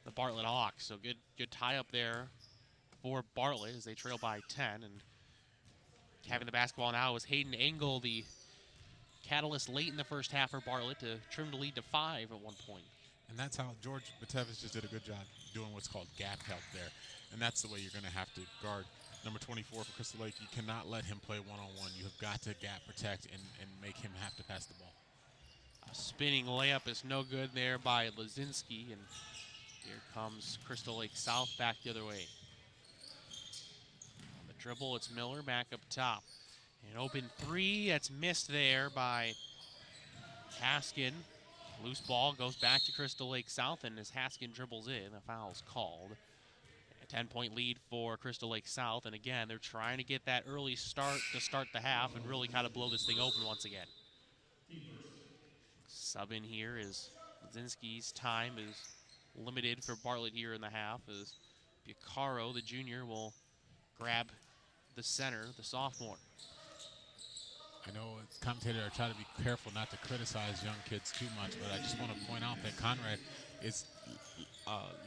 Speaker 2: the Bartlett Hawks. So good tie up there for Bartlett as they trail by 10. And having the basketball now is Hayden Engel, the catalyst late in the first half for Bartlett to trim the lead to 5 at one point.
Speaker 3: And that's how George Batevich just did a good job doing what's called gap help there. And that's the way you're going to have to guard number 24 for Crystal Lake. You cannot let him play one-on-one. You have got to gap protect and make him have to pass the ball.
Speaker 2: A spinning layup is no good there by Lazinski. And here comes Crystal Lake South back the other way. On the dribble, it's Miller back up top. An open three, that's missed there by Haskin. Loose ball goes back to Crystal Lake South, and as Haskin dribbles in, a foul's called. A 10-point lead for Crystal Lake South, and again, they're trying to get that early start to start the half and really kind of blow this thing open once again. Sub in here is Lazinski's time is limited for Bartlett here in the half, as Bucaro, the junior, will grab the center, the sophomore.
Speaker 3: I know as commentator, I try to be careful not to criticize young kids too much, but I just want to point out that Conrad is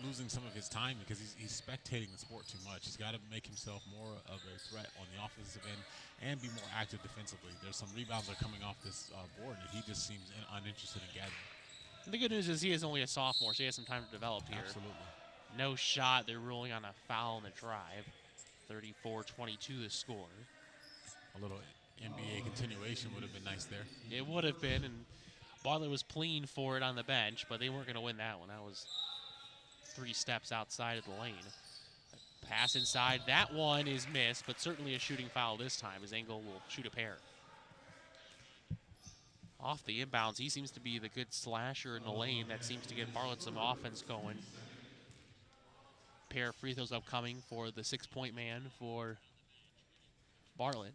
Speaker 3: losing some of his time because he's spectating the sport too much. He's got to make himself more of a threat on the offensive end and be more active defensively. There's some rebounds that are coming off this board, and he just seems uninterested in gathering.
Speaker 2: The good news is he is only a sophomore, so he has some time to develop here.
Speaker 3: Absolutely.
Speaker 2: No shot. They're ruling on a foul in the drive. 34-22 the score.
Speaker 3: A little NBA continuation would have been nice there.
Speaker 2: It would have been, and Bartlett was pleading for it on the bench, but they weren't going to win that one. That was 3 steps outside of the lane. Pass inside. That one is missed, but certainly a shooting foul this time, as Engel will shoot a pair. Off the inbounds, he seems to be the good slasher in the lane that seems to get Bartlett some offense going. Pair of free throws upcoming for the 6-point man for Bartlett.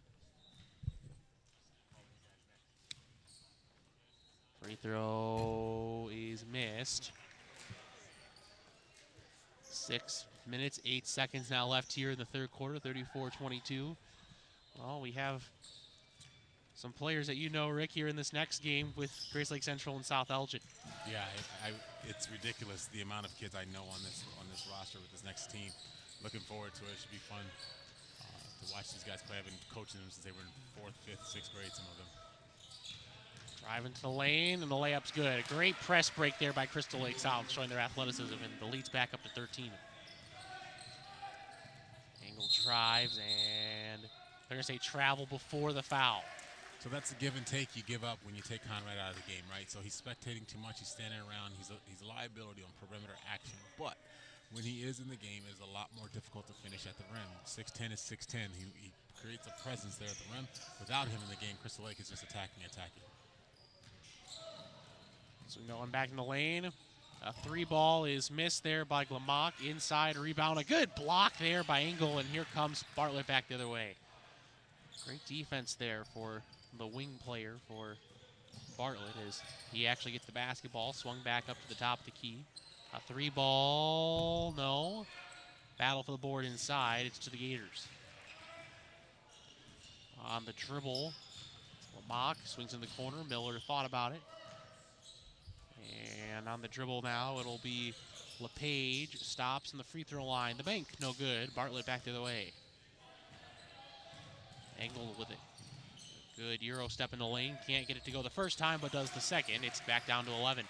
Speaker 2: Free throw is missed. 6 minutes, 8 seconds now left here in the third quarter, 34-22. Well, we have some players that you know, Rick, here in this next game with Grace Lake Central and South Elgin.
Speaker 3: Yeah, it's ridiculous the amount of kids I know on this roster with this next team. Looking forward to it. It should be fun to watch these guys play. I've been coaching them since they were in 4th, 5th, 6th grade, some of them.
Speaker 2: Drive into the lane, and the layup's good. A great press break there by Crystal Lake South, showing their athleticism, and the lead's back up to 13. Hinkle drives, and they're going to say travel before the foul.
Speaker 3: So that's the give and take you give up when you take Conrad out of the game, right? So he's spectating too much. He's standing around. He's a liability on perimeter action. But when he is in the game, it is a lot more difficult to finish at the rim. 6'10 is 6'10. He creates a presence there at the rim. Without him in the game, Crystal Lake is just attacking.
Speaker 2: So going back in the lane. A 3-ball is missed there by Glamock. Inside rebound. A good block there by Hinkle, and here comes Bartlett back the other way. Great defense there for the wing player for Bartlett as he actually gets the basketball. Swung back up to the top of the key. A 3-ball, no. Battle for the board inside. It's to the Gators. On the dribble, Glamock swings in the corner. Miller thought about it. And on the dribble now, it'll be LePage. Stops in the free throw line. The bank, no good. Bartlett back the other way. Angle with it. Good Euro step in the lane. Can't get it to go the first time, but does the second. It's back down to 11.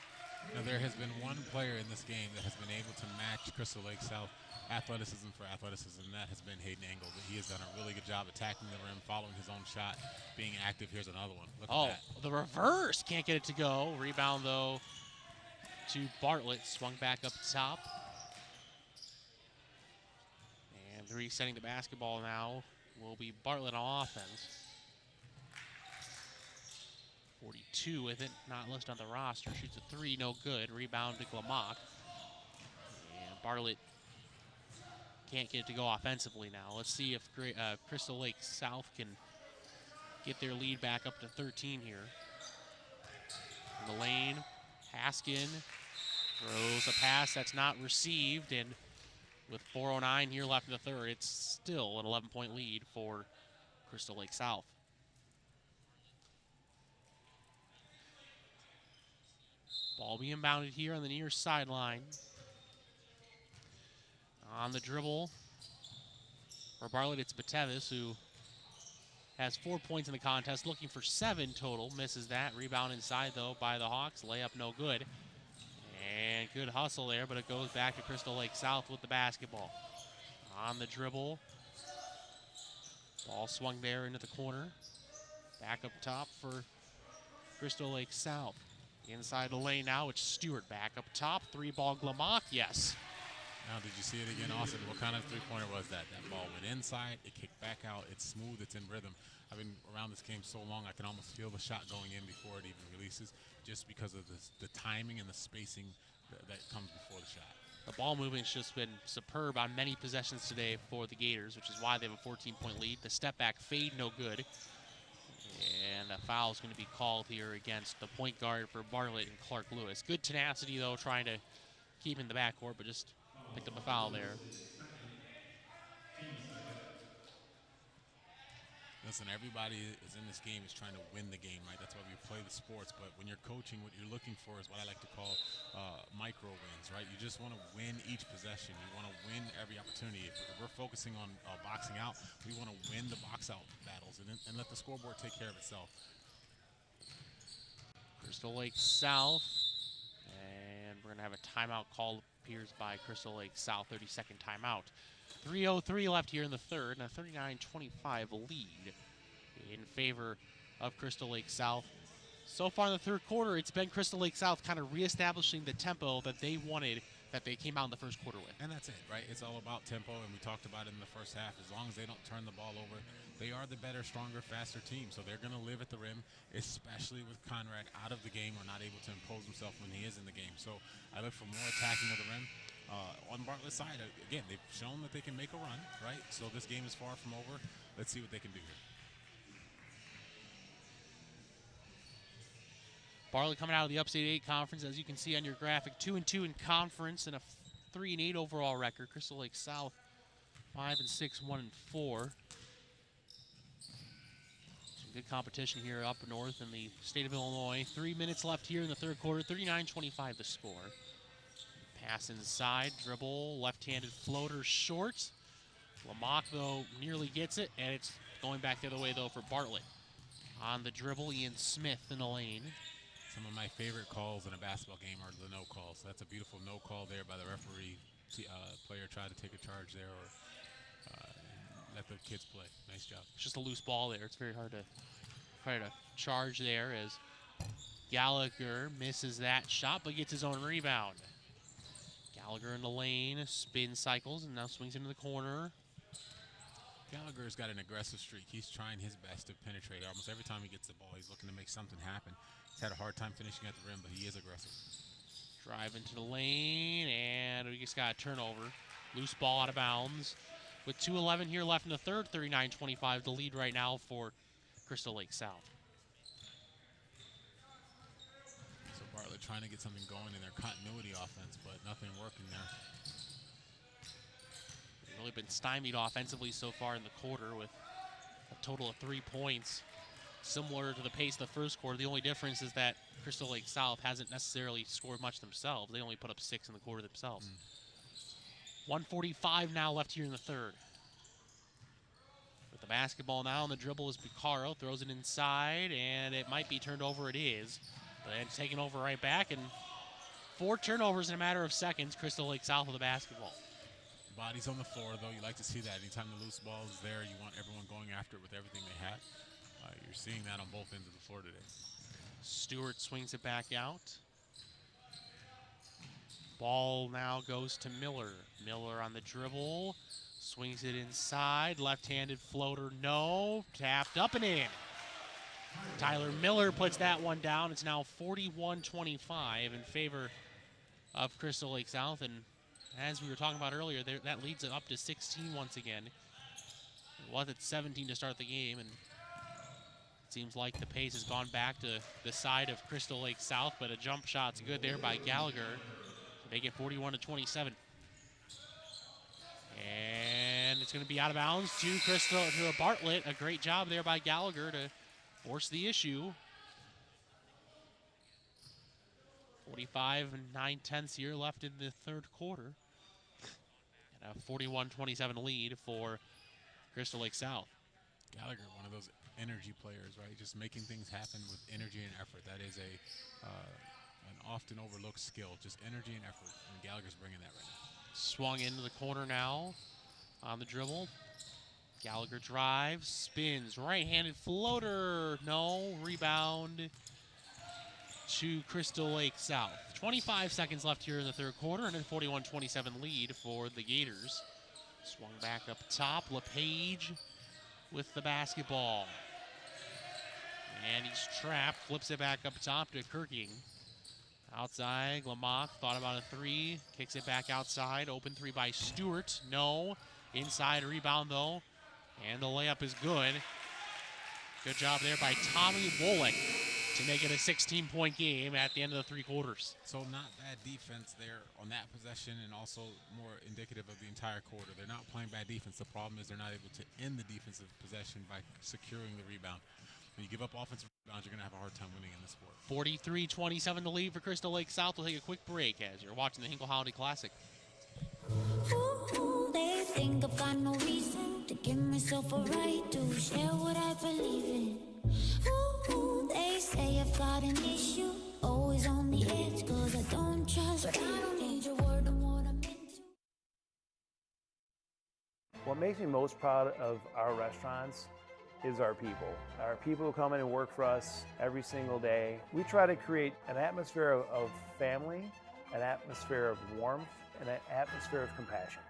Speaker 3: Now, there has been one player in this game that has been able to match Crystal Lake South athleticism for athleticism, and that has been Hayden Angle. He has done a really good job attacking the rim, following his own shot, being active. Here's another one. Look at that.
Speaker 2: The reverse. Can't get it to go. Rebound, though, to Bartlett. Swung back up top. And resetting the basketball now will be Bartlett on offense. 42 with it, not listed on the roster. Shoots a 3, no good. Rebound to Glamock. And Bartlett can't get it to go offensively now. Let's see if Crystal Lake South can get their lead back up to 13 here. In the lane, Haskin throws a pass that's not received, and with 4:09 here left in the third, it's still an 11-point lead for Crystal Lake South. Ball being bounded here on the near sideline. On the dribble for Bartlett, it's Batevis, who has 4 points in the contest, looking for 7 total. Misses that. Rebound inside, though, by the Hawks. Layup no good. And good hustle there, but it goes back to Crystal Lake South with the basketball. On the dribble. Ball swung there into the corner. Back up top for Crystal Lake South. Inside the lane now, it's Stewart back up top. 3-ball Glamock, yes.
Speaker 3: Now, did you see it again, Austin? What kind of three-pointer was that? That ball went inside, it kicked back out, it's smooth, it's in rhythm. I've been around this game so long, I can almost feel the shot going in before it even releases, just because of the timing and the spacing that comes before the shot.
Speaker 2: The ball movement's just been superb on many possessions today for the Gators, which is why they have a 14-point lead. The step-back fade, no good. And a foul is going to be called here against the point guard for Bartlett and Clark Lewis. Good tenacity, though, trying to keep in the backcourt, but just picked up a foul there.
Speaker 3: Listen, everybody is in this game is trying to win the game, right? That's why we play the sports. But when you're coaching, what you're looking for is what I like to call micro wins, right? You just want to win each possession. You want to win every opportunity. If we're focusing on boxing out, we want to win the box out battles and let the scoreboard take care of itself.
Speaker 2: Crystal Lake South, and we're going to have a timeout call, appears by Crystal Lake South, 30-second timeout. 3:03 left here in the third, and a 39-25 lead in favor of Crystal Lake South. So far in the third quarter, it's been Crystal Lake South kind of reestablishing the tempo that they wanted, that they came out in the first quarter with.
Speaker 3: And that's it, right? It's all about tempo, and we talked about it in the first half. As long as they don't turn the ball over, they are the better, stronger, faster team. So they're going to live at the rim, especially with Conrad out of the game or not able to impose himself when he is in the game. So I look for more attacking of the rim. On Bartlett's side, again, they've shown that they can make a run, right? So this game is far from over. Let's see what they can do here.
Speaker 2: Bartlett coming out of the Upstate 8 Conference, as you can see on your graphic, 2-2 in conference and a 3-8 overall record. Crystal Lake South 5-6, 1-4. Some good competition here up north in the state of Illinois. 3 minutes left here in the third quarter. 39-25 the score. Pass inside, dribble, left-handed floater short. Glamock, though, nearly gets it, and it's going back the other way, though, for Bartlett. On the dribble, Ian Smith in the lane.
Speaker 3: Some of my favorite calls in a basketball game are the no calls. So that's a beautiful no call there by the referee. Player tried to take a charge there or let the kids play. Nice job.
Speaker 2: It's just a loose ball there. It's very hard to try to charge there as Gallagher misses that shot but gets his own rebound. Gallagher in the lane, spin cycles, and now swings into the corner.
Speaker 3: Gallagher's got an aggressive streak. He's trying his best to penetrate. Almost every time he gets the ball, he's looking to make something happen. He's had a hard time finishing at the rim, but he is aggressive.
Speaker 2: Drive into the lane, and we just got a turnover. Loose ball out of bounds. With 2:11 here left in the third, 39-25 the lead right now for Crystal Lake South.
Speaker 3: So Bartlett trying to get something going in their continuity offense, but nothing working there.
Speaker 2: They've really been stymied offensively so far in the quarter with a total of 3 points. Similar to the pace of the first quarter. The only difference is that Crystal Lake South hasn't necessarily scored much themselves. They only put up 6 in the quarter themselves. 1:45 now left here in the third. With the basketball now on the dribble is Picaro. Throws it inside, and it might be turned over. It is. But it's taken over right back, and 4 turnovers in a matter of seconds. Crystal Lake South with the basketball.
Speaker 3: Bodies on the floor, though. You like to see that. Anytime the loose ball is there, you want everyone going after it with everything they have. You're seeing that on both ends of the floor today.
Speaker 2: Stewart swings it back out. Ball now goes to Miller. Miller on the dribble. Swings it inside. Left-handed floater, no. Tapped up and in. Tyler Miller puts that one down. It's now 41-25 in favor of Crystal Lake South. And as we were talking about earlier, that leads it up to 16 once again. It was at 17 to start the game, and it seems like the pace has gone back to the side of Crystal Lake South, but a jump shot's good there by Gallagher to make it 41-27. And it's going to be out of bounds to Bartlett. A great job there by Gallagher to force the issue. 45 and 9/10 here left in the third quarter. And a 41-27 lead for Crystal Lake South.
Speaker 3: Gallagher, one of those energy players, right? Just making things happen with energy and effort. That is an often overlooked skill, just energy and effort, and Gallagher's bringing that right now.
Speaker 2: Swung into the corner now on the dribble. Gallagher drives, spins, right-handed floater, no, rebound to Crystal Lake South. 25 seconds left here in the third quarter, and a 41-27 lead for the Gators. Swung back up top, LePage with the basketball. And he's trapped, flips it back up top to Kirking. Outside, Lamach thought about a 3, kicks it back outside. Open 3 by Stewart, no. Inside rebound though, and the layup is good. Good job there by Tommy Wolek to make it a 16-point game at the end of the 3 quarters.
Speaker 3: So not bad defense there on that possession, and also more indicative of the entire quarter. They're not playing bad defense. The problem is they're not able to end the defensive possession by securing the rebound. When you give up offensive rebounds, you're going to have a hard time winning in this sport.
Speaker 2: 43-27 to lead for Crystal Lake South. We'll take a quick break as you're watching the Hinkle Holiday Classic.
Speaker 4: Ooh, they think I've got no reason to give myself a right to share what I believe in. Ooh, they say I've got an issue, always on the edge, cause I don't trust. But I don't need your word on what I'm into.
Speaker 5: What makes me most proud of our restaurants is our people. Our people who come in and work for us every single day. We try to create an atmosphere of family, an atmosphere of warmth, and an atmosphere of compassion.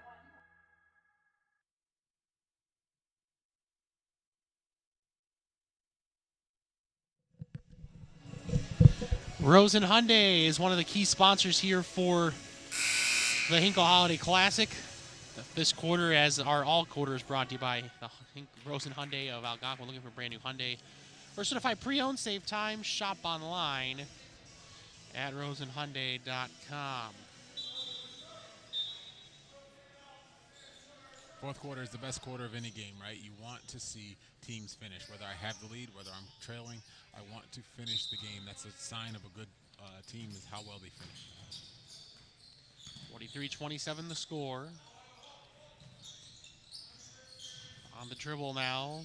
Speaker 2: Rosen Hyundai is one of the key sponsors here for the Hinkle Holiday Classic. This quarter, as our all quarter, is brought to you by the Rosen Hyundai of Algonquin. Looking for a brand new Hyundai or certified pre-owned, save time, shop online at rosenhyundai.com.
Speaker 3: Fourth quarter is the best quarter of any game, right? You want to see teams finish. Whether I have the lead, whether I'm trailing, I want to finish the game. That's a sign of a good team, is how well they finish.
Speaker 2: 43-27 the score. On the dribble now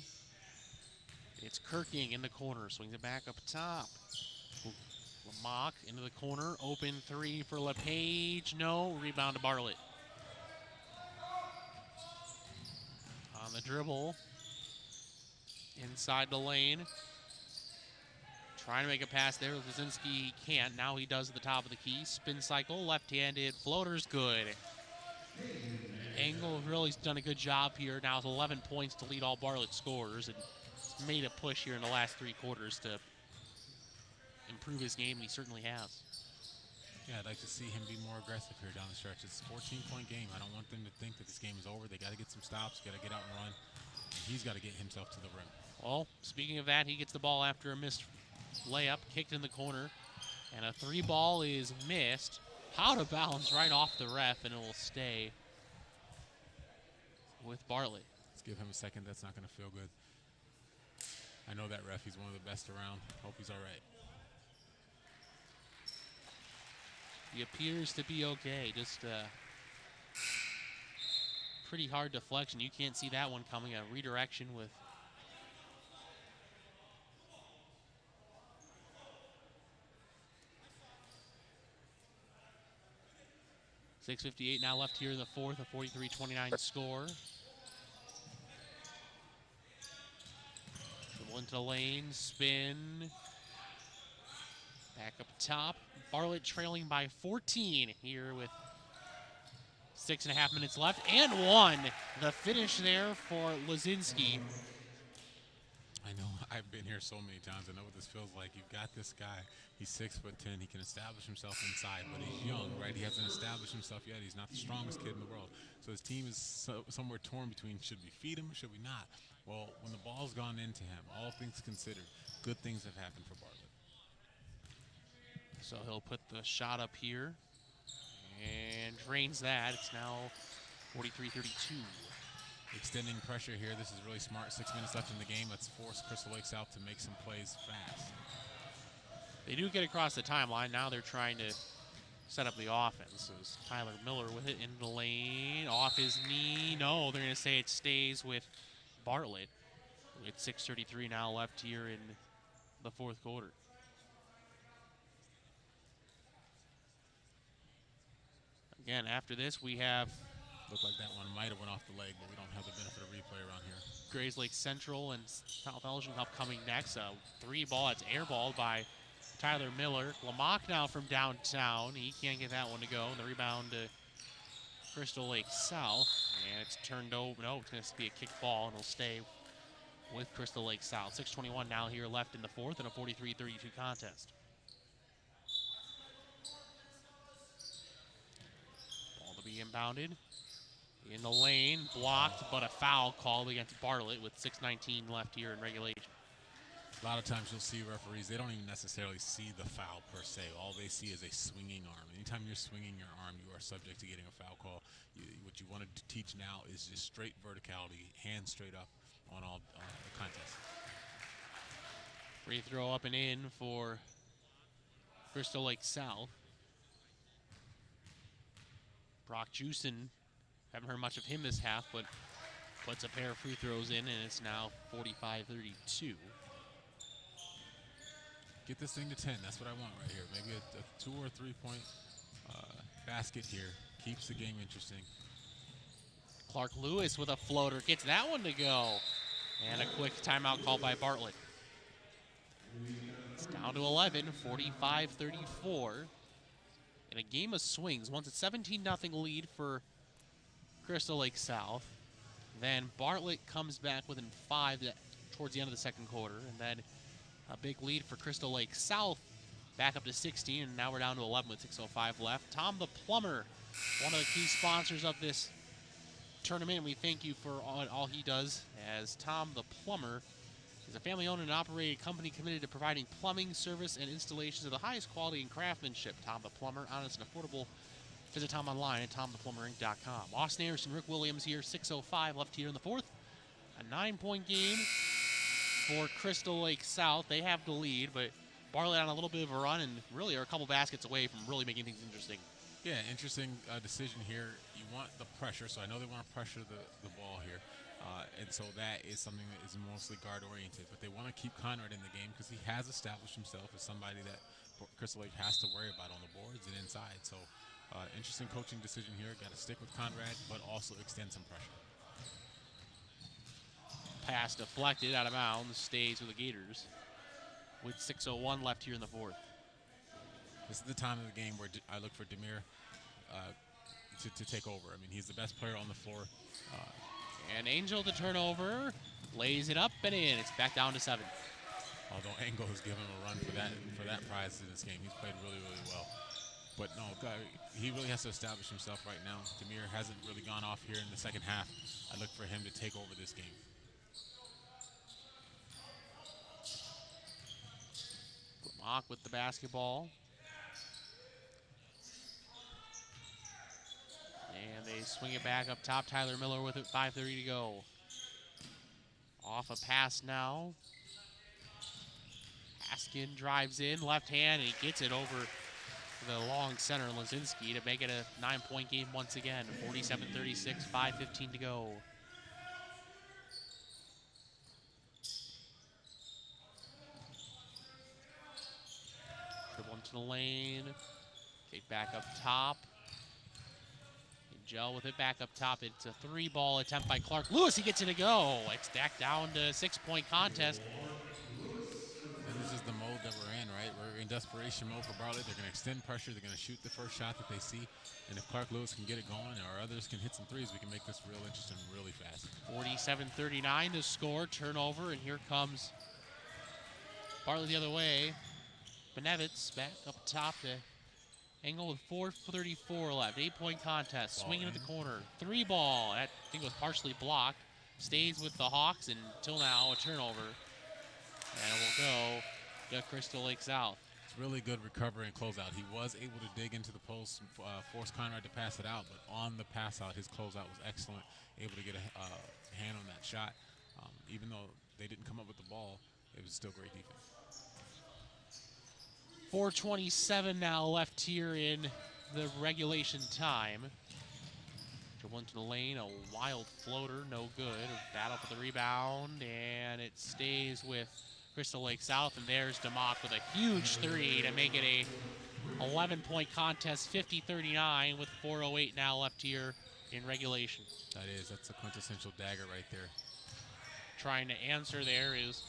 Speaker 2: It's Kirking in the corner, swings it back up top. Lamock into the corner, open three for LePage. No, rebound to Bartlett. On the dribble, inside the lane. Trying to make a pass there. Lazinski can't. Now he does at the top of the key. Spin cycle, left-handed, floater's good. Engel really's done a good job here. Now with 11 points to lead all Bartlett scorers and made a push here in the last 3 quarters to improve his game, and he certainly has.
Speaker 3: Yeah, I'd like to see him be more aggressive here down the stretch. It's a 14-point game. I don't want them to think that this game is over. They got to get some stops, got to get out and run. He's got to get himself to the rim.
Speaker 2: Well, speaking of that, he gets the ball after a missed layup, kicked in the corner, and a 3 ball is missed. Out of bounds right off the ref, and it will stay with Bartlett.
Speaker 3: Let's give him a second. That's not going to feel good. I know that ref. He's one of the best around. Hope he's all right.
Speaker 2: He appears to be okay. Just pretty hard deflection. You can't see that one coming. A redirection with 6:58 now left here in the fourth, a 43-29 score. Dribble into the lane, spin. Back up top. Bartlett trailing by 14 here with 6.5 minutes left, and 1. The finish there for Lazinski.
Speaker 3: I know, I've been here so many times. I know what this feels like. You've got this guy. He's 6'10". He can establish himself inside, but he's young, right? He hasn't established himself yet. He's not the strongest kid in the world. So his team is somewhere torn between should we feed him or should we not? Well, when the ball's gone into him, all things considered, good things have happened for Bartlett.
Speaker 2: So he'll put the shot up here and drains that. It's now 43-32.
Speaker 3: Extending pressure here. This is really smart. 6 minutes left in the game. Let's force Crystal Lake South to make some plays fast.
Speaker 2: They do get across the timeline. Now they're trying to set up the offense. So it's Tyler Miller with it in the lane. Off his knee. No, they're going to say it stays with Bartlett. It's 6:33 now left here in the fourth quarter. Again, after this, we have
Speaker 3: Looked like that one might have went off the leg, but we don't have the benefit of replay around here.
Speaker 2: Grays Lake Central and South Elgin Cup coming next. A 3 ball, it's airballed by Tyler Miller. Lamock now from downtown. He can't get that one to go. The rebound to Crystal Lake South. And it's turned over. No, it's going to be a kick ball, and it'll stay with Crystal Lake South. 6:21 now here left in the fourth in a 43-32 contest. Ball to be inbounded. In the lane, blocked, but a foul called against Bartlett with 6:19 left here in regulation.
Speaker 3: A lot of times you'll see referees, they don't even necessarily see the foul per se. All they see is a swinging arm. Anytime you're swinging your arm, you are subject to getting a foul call. What you wanted to teach now is just straight verticality, hands straight up on all contests.
Speaker 2: Free throw up and in for Crystal Lake South. Brock Jusen, haven't heard much of him this half, but puts a pair of free throws in, and it's now 45-32.
Speaker 3: Get this thing to 10. That's what I want right here. Maybe a 2 or 3 point basket here. Keeps the game interesting.
Speaker 2: Clark Lewis with a floater. Gets that one to go. And a quick timeout called by Bartlett. It's down to 11, 45-34. In a game of swings, once it's 17-0 lead for Crystal Lake South. Then Bartlett comes back within 5 towards the end of the second quarter. And then a big lead for Crystal Lake South, back up to 16, and now we're down to 11 with 6:05 left. Tom the Plumber, one of the key sponsors of this tournament. We thank you for all he does, as Tom the Plumber is a family-owned and operated company committed to providing plumbing, service, and installations of the highest quality and craftsmanship. Tom the Plumber, honest and affordable. Visit Tom online at tomtheplumberinc.com. Austin Anderson, Rick Williams here, 6:05 left here in the fourth. A 9-point game for Crystal Lake South. They have the lead, but Bartlett on a little bit of a run and really are a couple baskets away from really making things interesting.
Speaker 3: Yeah, interesting decision here. You want the pressure, so I know they want to pressure the ball here. And so that is something that is mostly guard-oriented. But they want to keep Conrad in the game because he has established himself as somebody that Crystal Lake has to worry about on the boards and inside. So interesting coaching decision here. Got to stick with Conrad, but also extend some pressure.
Speaker 2: Pass deflected out of bounds, stays with the Gators with 6:01 left here in the fourth.
Speaker 3: This is the time of the game where I look for Demir to take over. I mean, he's the best player on the floor.
Speaker 2: And Angel to turnover, lays it up and in. It's back down to 7.
Speaker 3: Although Engel has given him a run for that prize in this game. He's played really, really well. But no, he really has to establish himself right now. Demir hasn't really gone off here in the second half. I look for him to take over this game.
Speaker 2: Mock with the basketball. And they swing it back up top. Tyler Miller with it, 5:30 to go. Off a pass now. Haskin drives in, left hand, and he gets it over the long center, Lazinski, to make it a 9-point game once again. 47-36, 5:15 to go. Dribble into the lane. Kick back up top. Gel with it back up top. It's a 3-ball attempt by Clark Lewis. He gets it to go. It's back down to 6-point contest.
Speaker 3: And this is the mode that we're in, right? We're in desperation mode for Bartlett. They're going to extend pressure. They're going to shoot the first shot that they see. And if Clark Lewis can get it going or others can hit some threes, we can make this real interesting really fast.
Speaker 2: 47-39 to score. Turnover, and here comes Bartlett the other way. Benevitz back up top to Engel with 4:34 left. 8-point contest. Swinging at the corner. 3-ball. I think it was partially blocked. Stays with the Hawks until now. A turnover. And we'll go to Crystal Lake South.
Speaker 3: It's really good recovery and closeout. He was able to dig into the post, force Conrad to pass it out, but on the pass out, his closeout was excellent. Able to get a hand on that shot. Even though they didn't come up with the ball, it was still great defense.
Speaker 2: 4:27 now left here in the regulation time. Dribble into the lane, a wild floater, no good. A battle for the rebound, and it stays with Crystal Lake South, and there's DeMock with a huge 3 to make it a 11-point contest, 50-39, with 4:08 now left here in regulation.
Speaker 3: That's a quintessential dagger right there.
Speaker 2: Trying to answer there is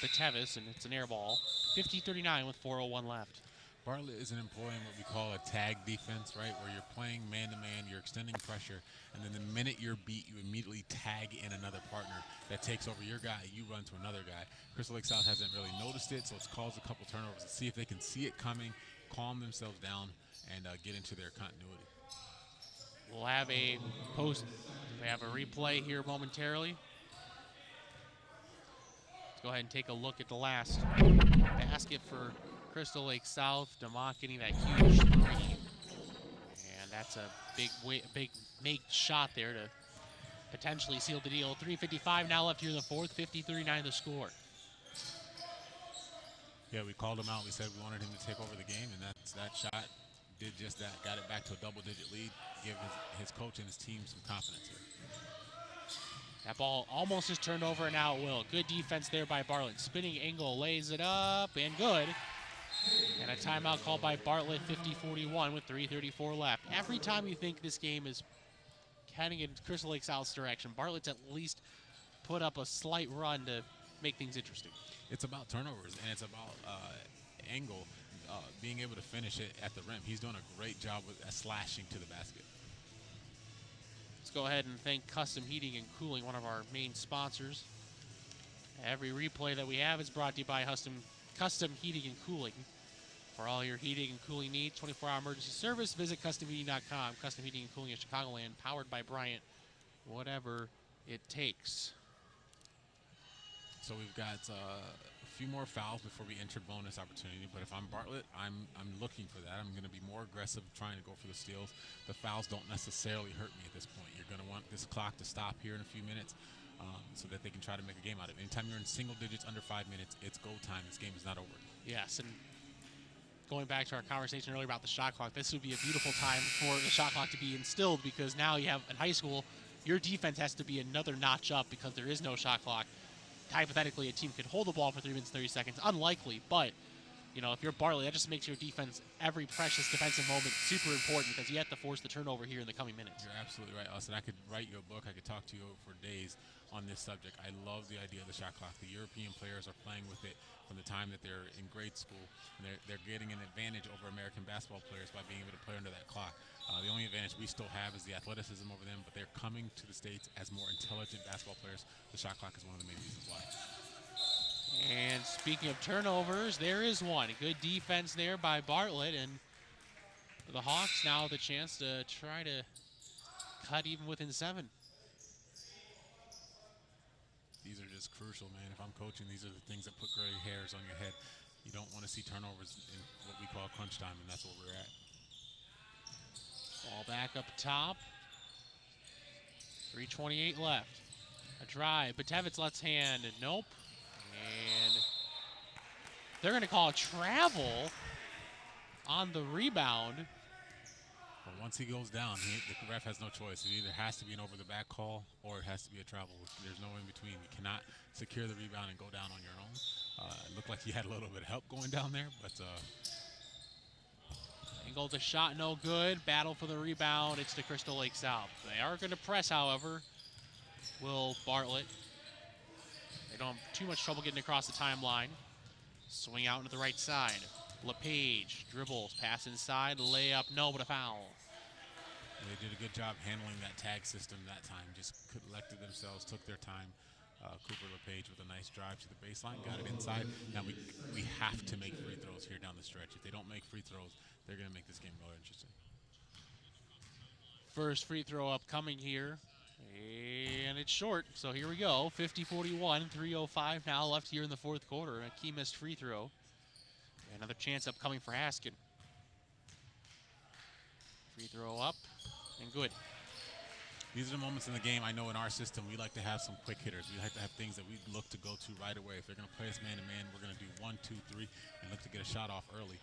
Speaker 2: Batevis, and it's an air ball. 50-39 with 4:01 left.
Speaker 3: Bartlett isn't employing what we call a tag defense, right? Where you're playing man-to-man, you're extending pressure, and then the minute you're beat, you immediately tag in another partner that takes over your guy, you run to another guy. Crystal Lake South hasn't really noticed it, so it's caused a couple turnovers to see if they can see it coming, calm themselves down, and get into their continuity.
Speaker 2: We'll have a replay here momentarily. Let's go ahead and take a look at the last basket for Crystal Lake South. DeMock getting that huge 3. And that's a big make shot there to potentially seal the deal. 3:55 now left here in the fourth. 50-39 the score.
Speaker 3: Yeah, we called him out. We said we wanted him to take over the game, and that shot did just that. Got it back to a double-digit lead. Give his coach and his team some confidence here.
Speaker 2: That ball almost is turned over, and now it will. Good defense there by Bartlett. Spinning Engel lays it up, and good. And a timeout called by Bartlett, 50-41 with 3:34 left. Every time you think this game is heading in Crystal Lake South's direction, Bartlett's at least put up a slight run to make things interesting.
Speaker 3: It's about turnovers, and it's about Engel being able to finish it at the rim. He's doing a great job with slashing to the basket.
Speaker 2: Let's go ahead and thank Custom Heating and Cooling, one of our main sponsors. Every replay that we have is brought to you by Custom Heating and Cooling. For all your heating and cooling needs, 24-hour emergency service, visit customheating.com. Custom Heating and Cooling in Chicagoland, powered by Bryant, whatever it takes.
Speaker 3: So we've got a few more fouls before we enter bonus opportunity, but if I'm Bartlett, I'm looking for that. I'm going to be more aggressive trying to go for the steals. The fouls don't necessarily hurt me at this point. You're going to want this clock to stop here in a few minutes so that they can try to make a game out of it. Anytime you're in single digits under 5 minutes, it's go time. This game is not over.
Speaker 2: Yes, and going back to our conversation earlier about the shot clock, this would be a beautiful time for the shot clock to be instilled, because now you have in high school, your defense has to be another notch up because there is no shot clock. Hypothetically, a team could hold the ball for 3 minutes, 30 seconds. Unlikely, but if you're Bartlett, that just makes your defense, every precious defensive moment, super important because you have to force the turnover here in the coming minutes.
Speaker 3: You're absolutely right, Austin. I could write you a book. I could talk to you for days on this subject. I love the idea of the shot clock. The European players are playing with it from the time that they're in grade school, and they're getting an advantage over American basketball players by being able to play under that clock. The only advantage we still have is the athleticism over them, but they're coming to the States as more intelligent basketball players. The shot clock is one of the main reasons why.
Speaker 2: And speaking of turnovers, there is one. Good defense there by Bartlett, and the Hawks now the chance to try to cut even within 7.
Speaker 3: These are just crucial, man. If I'm coaching, these are the things that put gray hairs on your head. You don't want to see turnovers in what we call crunch time, and that's where we're at.
Speaker 2: Ball back up top. 3:28 left. A drive. Patevitz left hand. Nope. And they're going to call a travel on the rebound.
Speaker 3: But once he goes down, the ref has no choice. It either has to be an over-the-back call or it has to be a travel. There's no in between. You cannot secure the rebound and go down on your own. It looked like he had a little bit of help going down there, but
Speaker 2: Hinkle, the shot no good. Battle for the rebound. It's to Crystal Lake South. They are going to press, however. Will Bartlett. They don't have too much trouble getting across the timeline. Swing out into the right side. LePage dribbles, pass inside, layup, no, but a foul.
Speaker 3: They did a good job handling that tag system that time. Just collected themselves, took their time. Cooper LePage with a nice drive to the baseline, got it inside. Now we have to make free throws here down the stretch. If they don't make free throws, they're going to make this game more interesting.
Speaker 2: First free throw upcoming here. And it's short, so here we go. 50-41, 3:05 now left here in the fourth quarter. A key missed free throw. Another chance upcoming for Haskin. Free throw up, and good.
Speaker 3: These are the moments in the game. I know in our system we like to have some quick hitters. We like to have things that we look to go to right away. If they're going to play us man-to-man, we're going to do 1, 2, 3, and look to get a shot off early.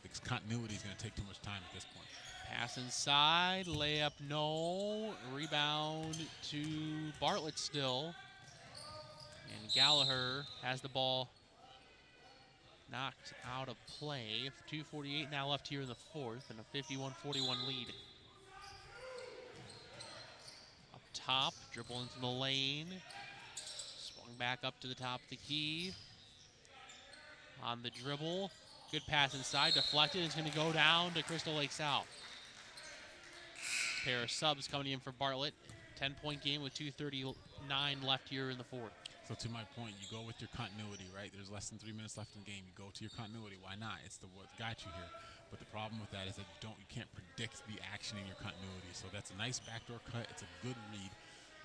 Speaker 3: Because continuity is going to take too much time at this point.
Speaker 2: Pass inside, layup no, rebound to Bartlett still. And Gallagher has the ball knocked out of play. 2:48 now left here in the fourth, and a 51-41 lead. Up top, dribble into the lane. Swung back up to the top of the key. On the dribble, good pass inside, deflected. It's going to go down to Crystal Lake South. Pair of subs coming in for Bartlett. 10-point game with 2:39 left here in the fourth.
Speaker 3: So to my point, you go with your continuity, right? There's less than 3 minutes left in the game. You go to your continuity. Why not? It's what got you here. But the problem with that is that you can't predict the action in your continuity. So that's a nice backdoor cut. It's a good read.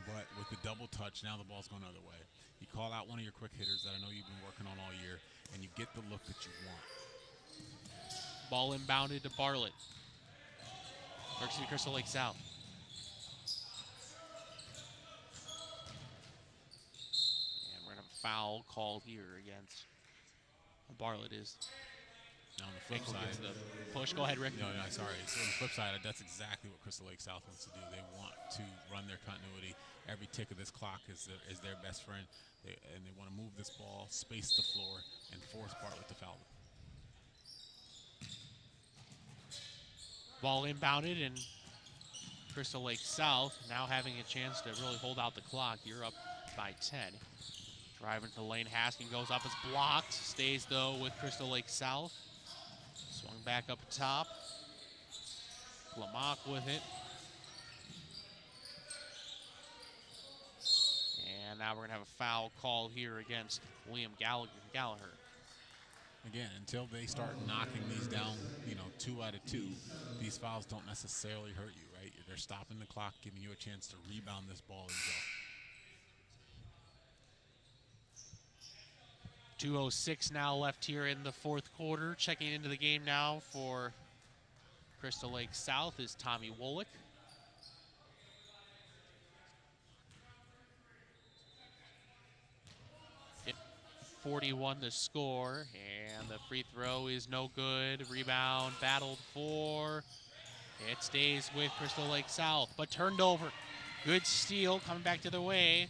Speaker 3: But with the double touch, now the ball's going the other way. You call out one of your quick hitters that I know you've been working on all year, and you get the look that you want.
Speaker 2: Ball inbounded to Bartlett. Works to Crystal Lake South. And we're going to have a foul called here against Bartlett is.
Speaker 3: Now on the flip
Speaker 2: Hinkle gets
Speaker 3: side.
Speaker 2: the push. Go ahead, Rick.
Speaker 3: No, sorry. So on the flip side, that's exactly what Crystal Lake South wants to do. They want to run their continuity. Every tick of this clock is their best friend. And they want to move this ball, space the floor, and force Bartlett to foul them.
Speaker 2: Ball inbounded, and Crystal Lake South now having a chance to really hold out the clock. You're up by 10. Driving to the lane, Haskin goes up, it's blocked. Stays, though, with Crystal Lake South. Swung back up top. Lamach with it. And now we're going to have a foul call here against William Gallagher.
Speaker 3: Again, until they start knocking these down, 2 out of 2, these fouls don't necessarily hurt you, right? They're stopping the clock, giving you a chance to rebound this ball and go.
Speaker 2: 2:06 now left here in the fourth quarter. Checking into the game now for Crystal Lake South is Tommy Wolick. It 41 the score, and the free throw is no good. Rebound battled for. It stays with Crystal Lake South, but turned over. Good steal coming back to the way,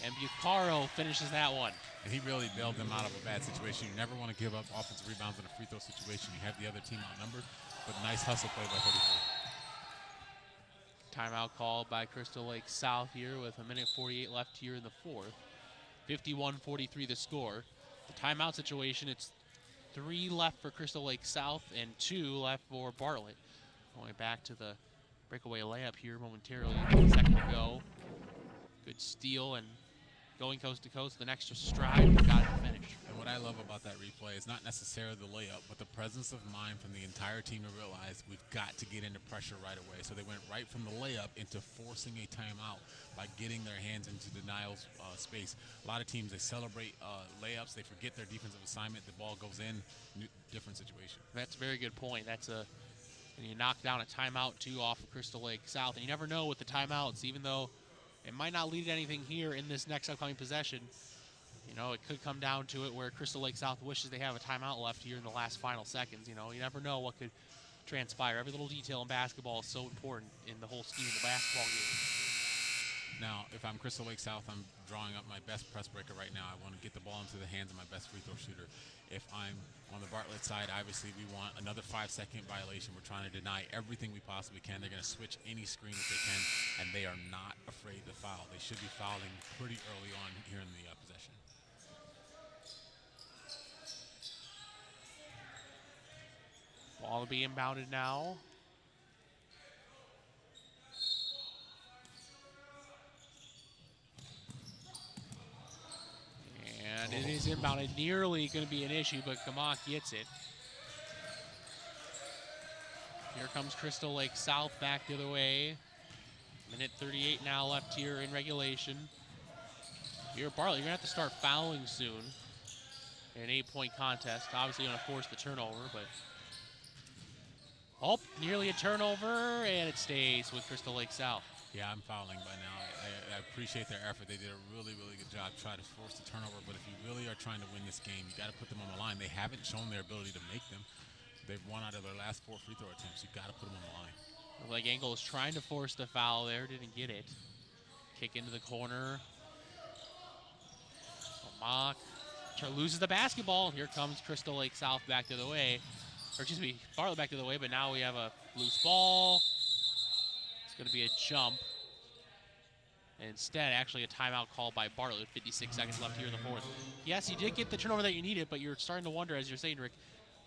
Speaker 2: and Bucaro finishes that one.
Speaker 3: And he really bailed them out of a bad situation. You never want to give up offensive rebounds in a free throw situation. You have the other team outnumbered, but nice hustle play by 33.
Speaker 2: Timeout called by Crystal Lake South here with 1:48 left here in the fourth. 51-43 the score. The timeout situation, it's 3 left for Crystal Lake South and 2 left for Bartlett. Going back to the breakaway layup here momentarily, a second to go. Good steal and going coast to coast, the extra stride, but got it to finish.
Speaker 3: And what I love about that replay is not necessarily the layup, but the presence of mind from the entire team to realize we've got to get into pressure right away. So they went right from the layup into forcing a timeout by getting their hands into denial space. A lot of teams, they celebrate layups, they forget their defensive assignment, the ball goes in, different situation.
Speaker 2: That's a very good point. And you knock down a timeout too off of Crystal Lake South, and you never know with the timeouts, even though it might not lead to anything here in this next upcoming possession. You know, it could come down to it where Crystal Lake South wishes they have a timeout left here in the last final seconds. You know, you never know what could transpire. Every little detail in basketball is so important in the whole scheme of the basketball game.
Speaker 3: Now, if I'm Crystal Lake South, I'm drawing up my best press breaker right now. I want to get the ball into the hands of my best free throw shooter. If I'm on the Bartlett side, obviously we want another 5-second violation. We're trying to deny everything we possibly can. They're going to switch any screen if they can, and they are not afraid to foul. They should be fouling pretty early on here in the possession.
Speaker 2: Ball to be inbounded now. And it is inbounded, nearly going to be an issue, but Kamak gets it. Here comes Crystal Lake South back the other way. 1:38 now left here in regulation. Here, Bartlett, you're going to have to start fouling soon. An 8-point contest. Obviously going to force the turnover, but... Oh, nearly a turnover, and it stays with Crystal Lake South.
Speaker 3: Yeah, I'm fouling by now. I appreciate their effort. They did a really, really good job trying to force the turnover, but if you really are trying to win this game, you got to put them on the line. They haven't shown their ability to make them. They've won out of their last 4 free throw attempts. You got to put them on the line.
Speaker 2: Like Hinkle is trying to force the foul there, didn't get it. Kick into the corner. Mock loses the basketball. Here comes Crystal Lake South back to the way. Or excuse me, Bartlett back to the way, but now we have a loose ball. It's going to be a jump. And instead, actually a timeout called by Bartlett with 56 seconds left here in the fourth. Yes, you did get the turnover that you needed, but you're starting to wonder, as you're saying, Rick,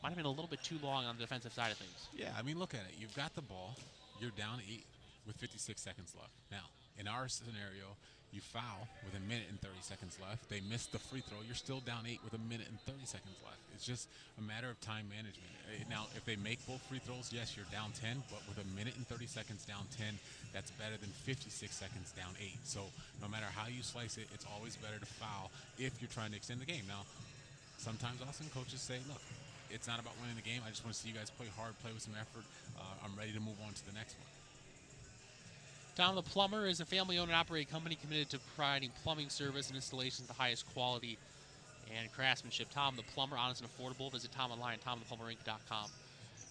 Speaker 2: might have been a little bit too long on the defensive side of things.
Speaker 3: Yeah, I mean, look at it. You've got the ball. You're down 8 with 56 seconds left. Now, in our scenario, you foul with 1 minute and 30 seconds left. They missed the free throw. You're still down 8 with 1 minute and 30 seconds left. It's just a matter of time management. Now, if they make both free throws, yes, you're down 10, but with 1 minute and 30 seconds down 10, that's better than 56 seconds down 8. So no matter how you slice it, it's always better to foul if you're trying to extend the game. Now, sometimes Austin coaches say, look, it's not about winning the game. I just want to see you guys play hard, play with some effort. I'm ready to move on to the next one.
Speaker 2: Tom the Plumber is a family-owned and operated company committed to providing plumbing service and installations of the highest quality and craftsmanship. Tom the Plumber, honest and affordable. Visit Tom online at tomtheplumberinc.com.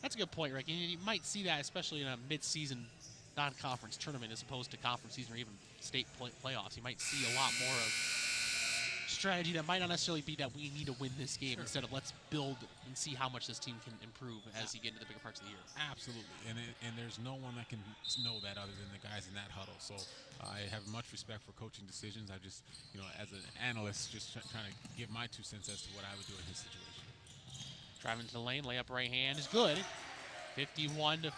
Speaker 2: That's a good point, Rick. You might see that, especially in a mid-season non-conference tournament as opposed to conference season or even state playoffs. You might see a lot more of strategy that might not necessarily be that we need to win this game. Sure. Instead of let's build and see how much this team can improve as you get into the bigger parts of the year.
Speaker 3: Absolutely, and there's no one that can know that other than the guys in that huddle. So I have much respect for coaching decisions. I just, as an analyst, just trying to give my 2 cents as to what I would do in his situation.
Speaker 2: Driving to the lane, layup right hand is good. 51-45,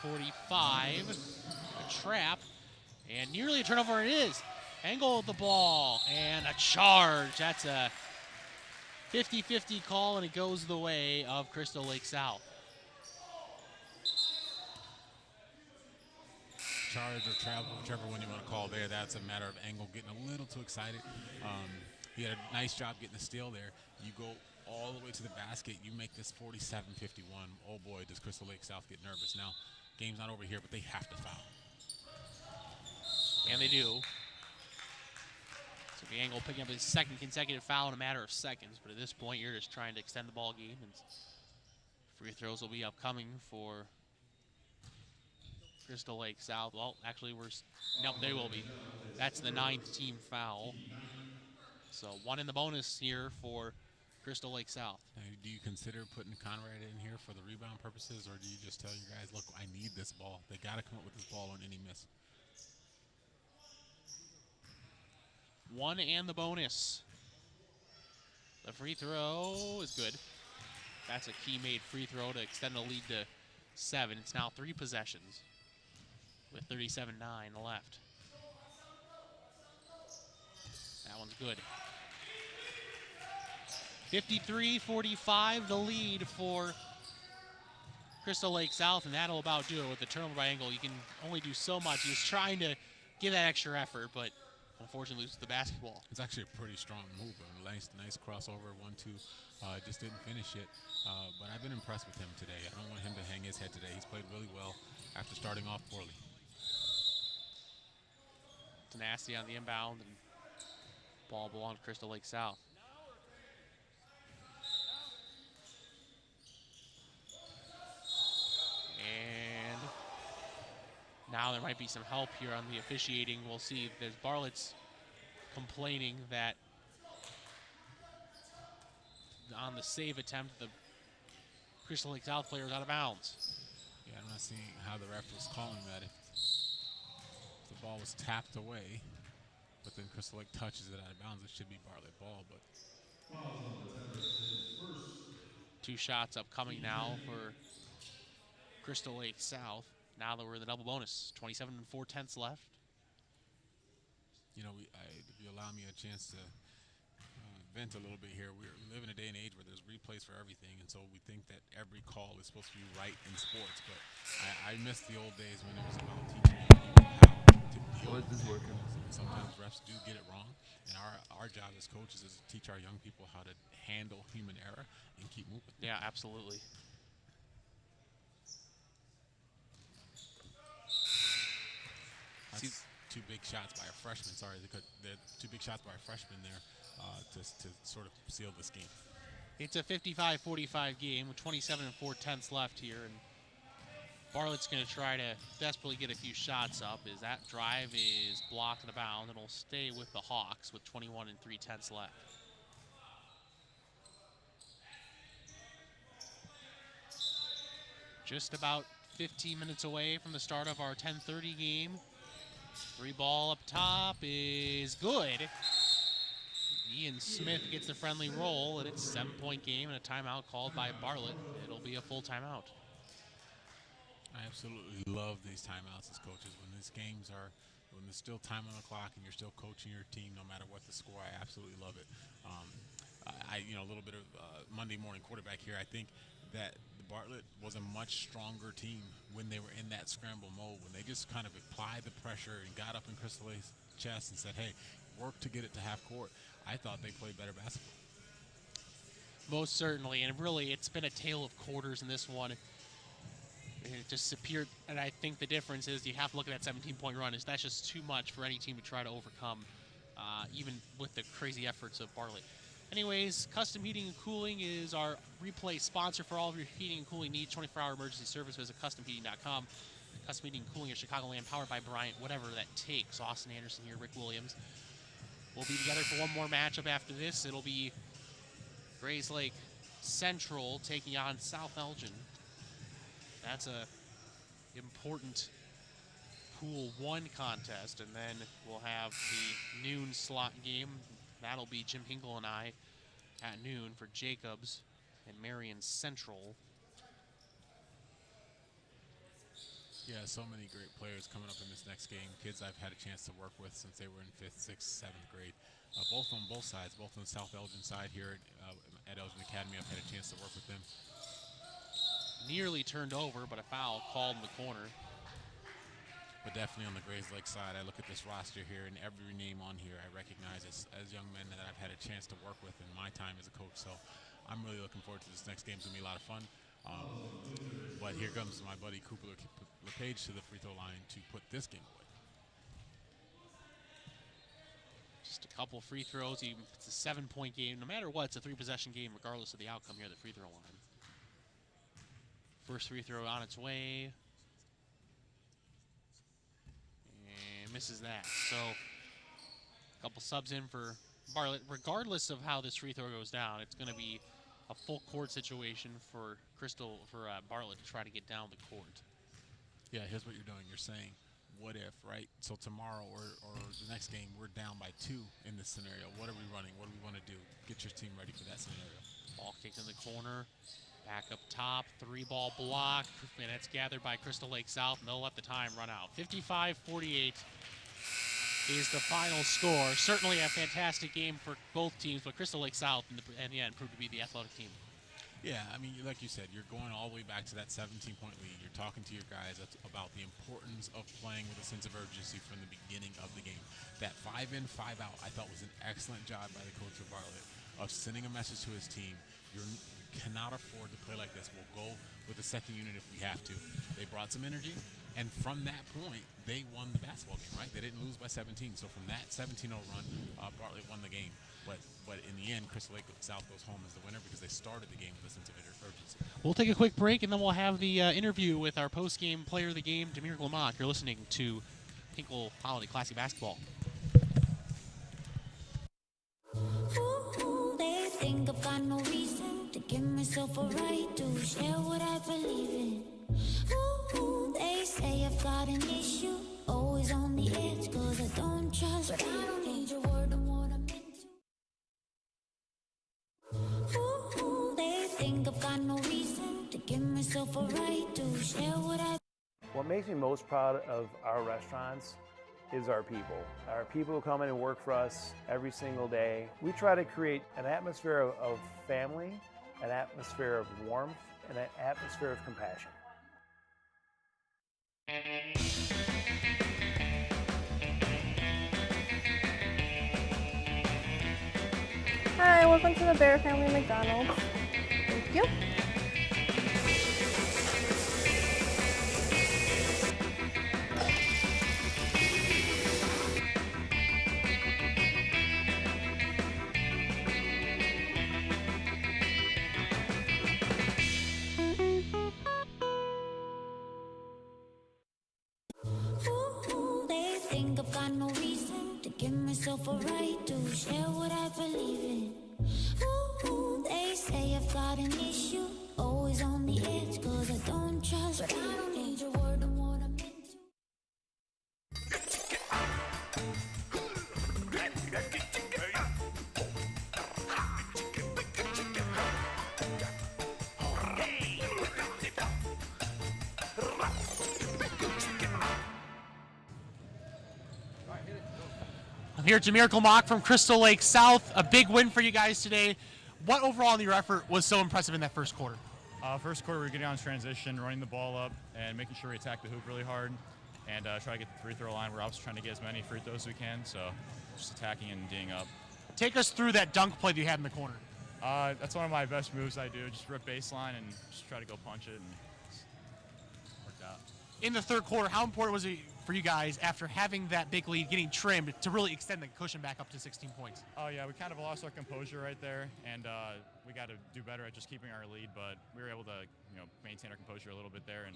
Speaker 2: a trap, and nearly a turnover it is. Angle of the ball, and a charge. That's a 50-50 call, and it goes the way of Crystal Lake South.
Speaker 3: Charge or travel, whichever one you want to call there. That's a matter of Angle getting a little too excited. He had a nice job getting the steal there. You go all the way to the basket. You make this 47-51. Oh, boy, does Crystal Lake South get nervous. Now, game's not over here, but they have to foul.
Speaker 2: And they do. So the Angle picking up his second consecutive foul in a matter of seconds. But at this point, you're just trying to extend the ball game. And free throws will be upcoming for Crystal Lake South. Well, actually, nope, they will be. That's the 9th team foul. So 1 in the bonus here for Crystal Lake South.
Speaker 3: Now, do you consider putting Conrad in here for the rebound purposes, or do you just tell your guys, look, I need this ball. They got to come up with this ball on any miss.
Speaker 2: 1 and the bonus. The free throw is good. That's a key-made free throw to extend the lead to 7. It's now 3 possessions with 37-9 left. That one's good. 53-45, the lead for Crystal Lake South, and that'll about do it with the turnover by Hinkle. You can only do so much. He's trying to give that extra effort, but unfortunately loses the basketball.
Speaker 3: It's actually a pretty strong move. A nice crossover, 1-2. Just didn't finish it, but I've been impressed with him today. I don't want him to hang his head today. He's played really well after starting off poorly.
Speaker 2: Tenacity on the inbound, and ball belongs to Crystal Lake South. And now there might be some help here on the officiating. We'll see. There's Bartlett's complaining that on the save attempt, the Crystal Lake South player is out of bounds.
Speaker 3: Yeah, I'm not seeing how the ref was calling that. If the ball was tapped away, but then Crystal Lake touches it out of bounds, it should be Bartlett ball. But
Speaker 2: 2 shots upcoming now for Crystal Lake South. Now that we're in the double bonus, 27 4/10 left.
Speaker 3: You know, if you allow me a chance to vent a little bit here, we live in a day and age where there's replays for everything, and so we think that every call is supposed to be right in sports. But I miss the old days when it was about teaching people how to deal with things. Sometimes refs do get it wrong, and our job as coaches is to teach our young people how to handle human error and keep moving.
Speaker 2: Yeah, absolutely.
Speaker 3: That's 2 big shots by a freshman. Sorry, the 2 big shots by a freshman there to sort of seal this game.
Speaker 2: It's a 55-45 game with 27 4/10 left here, and Bartlett's going to try to desperately get a few shots up. As that drive is blocked and abound, and it'll stay with the Hawks with 21 3/10 left. Just about 15 minutes away from the start of our 10:30 game. 3 ball up top is good. Ian Smith gets the friendly roll, and it's a 7-point game and a timeout called by Bartlett. It'll be a full timeout.
Speaker 3: I absolutely love these timeouts as coaches. When there's still time on the clock and you're still coaching your team, no matter what the score, I absolutely love it. A little bit of Monday morning quarterback here. I think that Bartlett was a much stronger team when they were in that scramble mode, when they just kind of applied the pressure and got up in Crystal Lake's chest and said, hey, work to get it to half court. I thought they played better basketball.
Speaker 2: Most certainly, and really it's been a tale of quarters in this one. It just appeared, and I think the difference is you have to look at that 17-point run. That's just too much for any team to try to overcome, even with the crazy efforts of Bartlett. Anyways, Custom Heating and Cooling is our replay sponsor for all of your heating and cooling needs. 24-hour emergency service. Visit CustomHeating.com. Custom Heating and Cooling of Chicagoland, powered by Bryant, whatever that takes. Austin Anderson here, Rick Williams. We'll be together for one more matchup after this. It'll be Grays Lake Central taking on South Elgin. That's a important Pool 1 contest, and then we'll have the noon slot game. That'll be Jim Hinkle and I at noon for Jacobs and Marion Central.
Speaker 3: Yeah, so many great players coming up in this next game. Kids I've had a chance to work with since they were in 5th, 6th, 7th grade. Both on both sides, both on the South Elgin side here at Elgin Academy. I've had a chance to work with them.
Speaker 2: Nearly turned over, but a foul called in the corner.
Speaker 3: But definitely on the Grays Lake side, I look at this roster here, and every name on here I recognize as young men that I've had a chance to work with in my time as a coach. So I'm really looking forward to this next game. It's going to be a lot of fun. But here comes my buddy Cooper LePage to the free throw line to put this game away.
Speaker 2: Just a couple free throws. It's a 7-point game. No matter what, it's a 3-possession game regardless of the outcome here at the free throw line. First free throw on its way. misses that. So a couple subs in for Bartlett. Regardless of how this free throw goes down, it's going to be a full court situation for Bartlett to try to get down the court.
Speaker 3: Yeah, here's what you're doing. You're saying, what if, right? So tomorrow or the next game, we're down by 2 in this scenario. What are we running? What do we want to do? Get your team ready for that scenario.
Speaker 2: Ball kicked in the corner. Back up top, 3-ball block, and it's gathered by Crystal Lake South, and they'll let the time run out. 55-48 is the final score. Certainly a fantastic game for both teams, but Crystal Lake South in the end proved to be the athletic team.
Speaker 3: Yeah, I mean, like you said, you're going all the way back to that 17-point lead. You're talking to your guys about the importance of playing with a sense of urgency from the beginning of the game. That 5-in, 5-out, I thought was an excellent job by the coach of Bartlett of sending a message to his team. You cannot afford to play like this. We'll go with the second unit if we have to. They brought some energy, and from that point, they won the basketball game, right? They didn't lose by 17. So from that 17-0 run, Bartlett won the game. But in the end, Crystal Lake South goes home as the winner because they started the game with a sense of urgency.
Speaker 2: We'll take a quick break, and then we'll have the interview with our post-game player of the game, Demir Glamock. You're listening to Hinkle Holiday Classic Basketball.
Speaker 4: Ooh, they think I've got no reason to give myself a right to share what I believe in. Ooh, they say I've got an issue, always on the edge, cause I don't trust, but I don't need your word on what I'm into. Ooh, they think I've got no reason to give myself a right to share what I.
Speaker 5: What makes me most proud of our restaurants is our people. Our people who come in and work for us every single day. We try to create an atmosphere of family, an atmosphere of warmth, and an atmosphere of compassion.
Speaker 6: Hi, welcome to the Bear Family McDonald's. Thank you.
Speaker 4: Ooh, they think I've got no reason to give myself a right to share what I believe in. Ooh, they say I've got an issue, always on the edge, cause I don't trust, but I don't need your word on what I'm into.
Speaker 2: I'm here at Demir Glamock from Crystal Lake South. A big win for you guys today. What overall in your effort was so impressive in that first quarter?
Speaker 7: First quarter, we were getting on transition, running the ball up, and making sure we attack the hoop really hard, and try to get the free throw line. We're obviously trying to get as many free throws as we can, so just attacking and D'ing up.
Speaker 2: Take us through that dunk play that you had in the corner.
Speaker 7: That's one of my best moves I do, just rip baseline and just try to go punch it, and it's worked out.
Speaker 2: In the third quarter, how important was it for you guys, after having that big lead, getting trimmed, to really extend the cushion back up to 16 points?
Speaker 7: Oh yeah, we kind of lost our composure right there, and we got to do better at just keeping our lead, but we were able to maintain our composure a little bit there and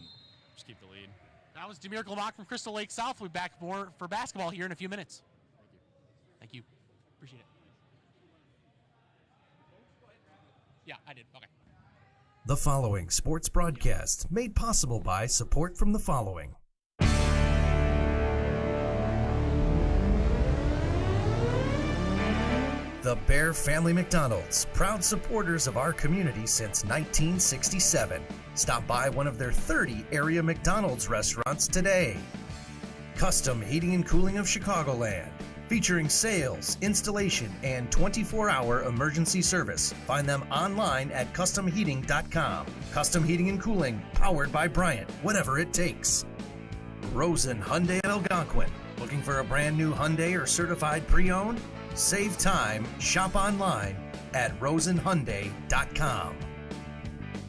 Speaker 7: just keep the lead.
Speaker 2: That was Demir Glamock from Crystal Lake South. We'll be back more for basketball here in a few minutes. Thank you. Appreciate it. Yeah, I did. Okay.
Speaker 1: The following sports broadcast made possible by support from the following. The Bear Family McDonald's, proud supporters of our community since 1967. Stop by one of their 30 area McDonald's restaurants today. Custom Heating and Cooling of Chicagoland, featuring sales, installation, and 24-hour emergency service. Find them online at customheating.com. Custom Heating and Cooling, powered by Bryant, whatever it takes. Rosen Hyundai Algonquin, looking for a brand new Hyundai or certified pre-owned? Save time, shop online at rosenhyundai.com.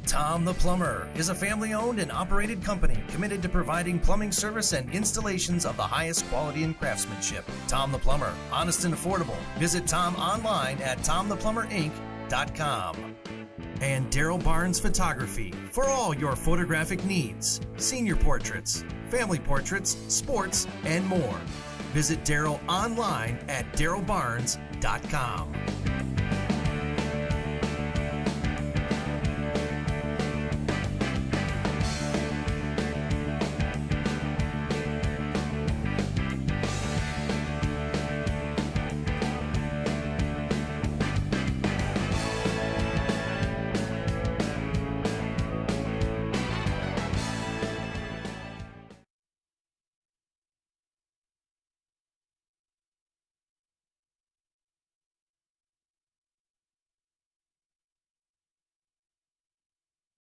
Speaker 1: Tom the Plumber is a family-owned and operated company committed to providing plumbing service and installations of the highest quality and craftsmanship. Tom the Plumber, honest and affordable. Visit Tom online at tomtheplumberinc.com. And Daryl Barnes Photography for all your photographic needs. Senior portraits, family portraits, sports, and more. Visit Daryl online at darylbarnes.com.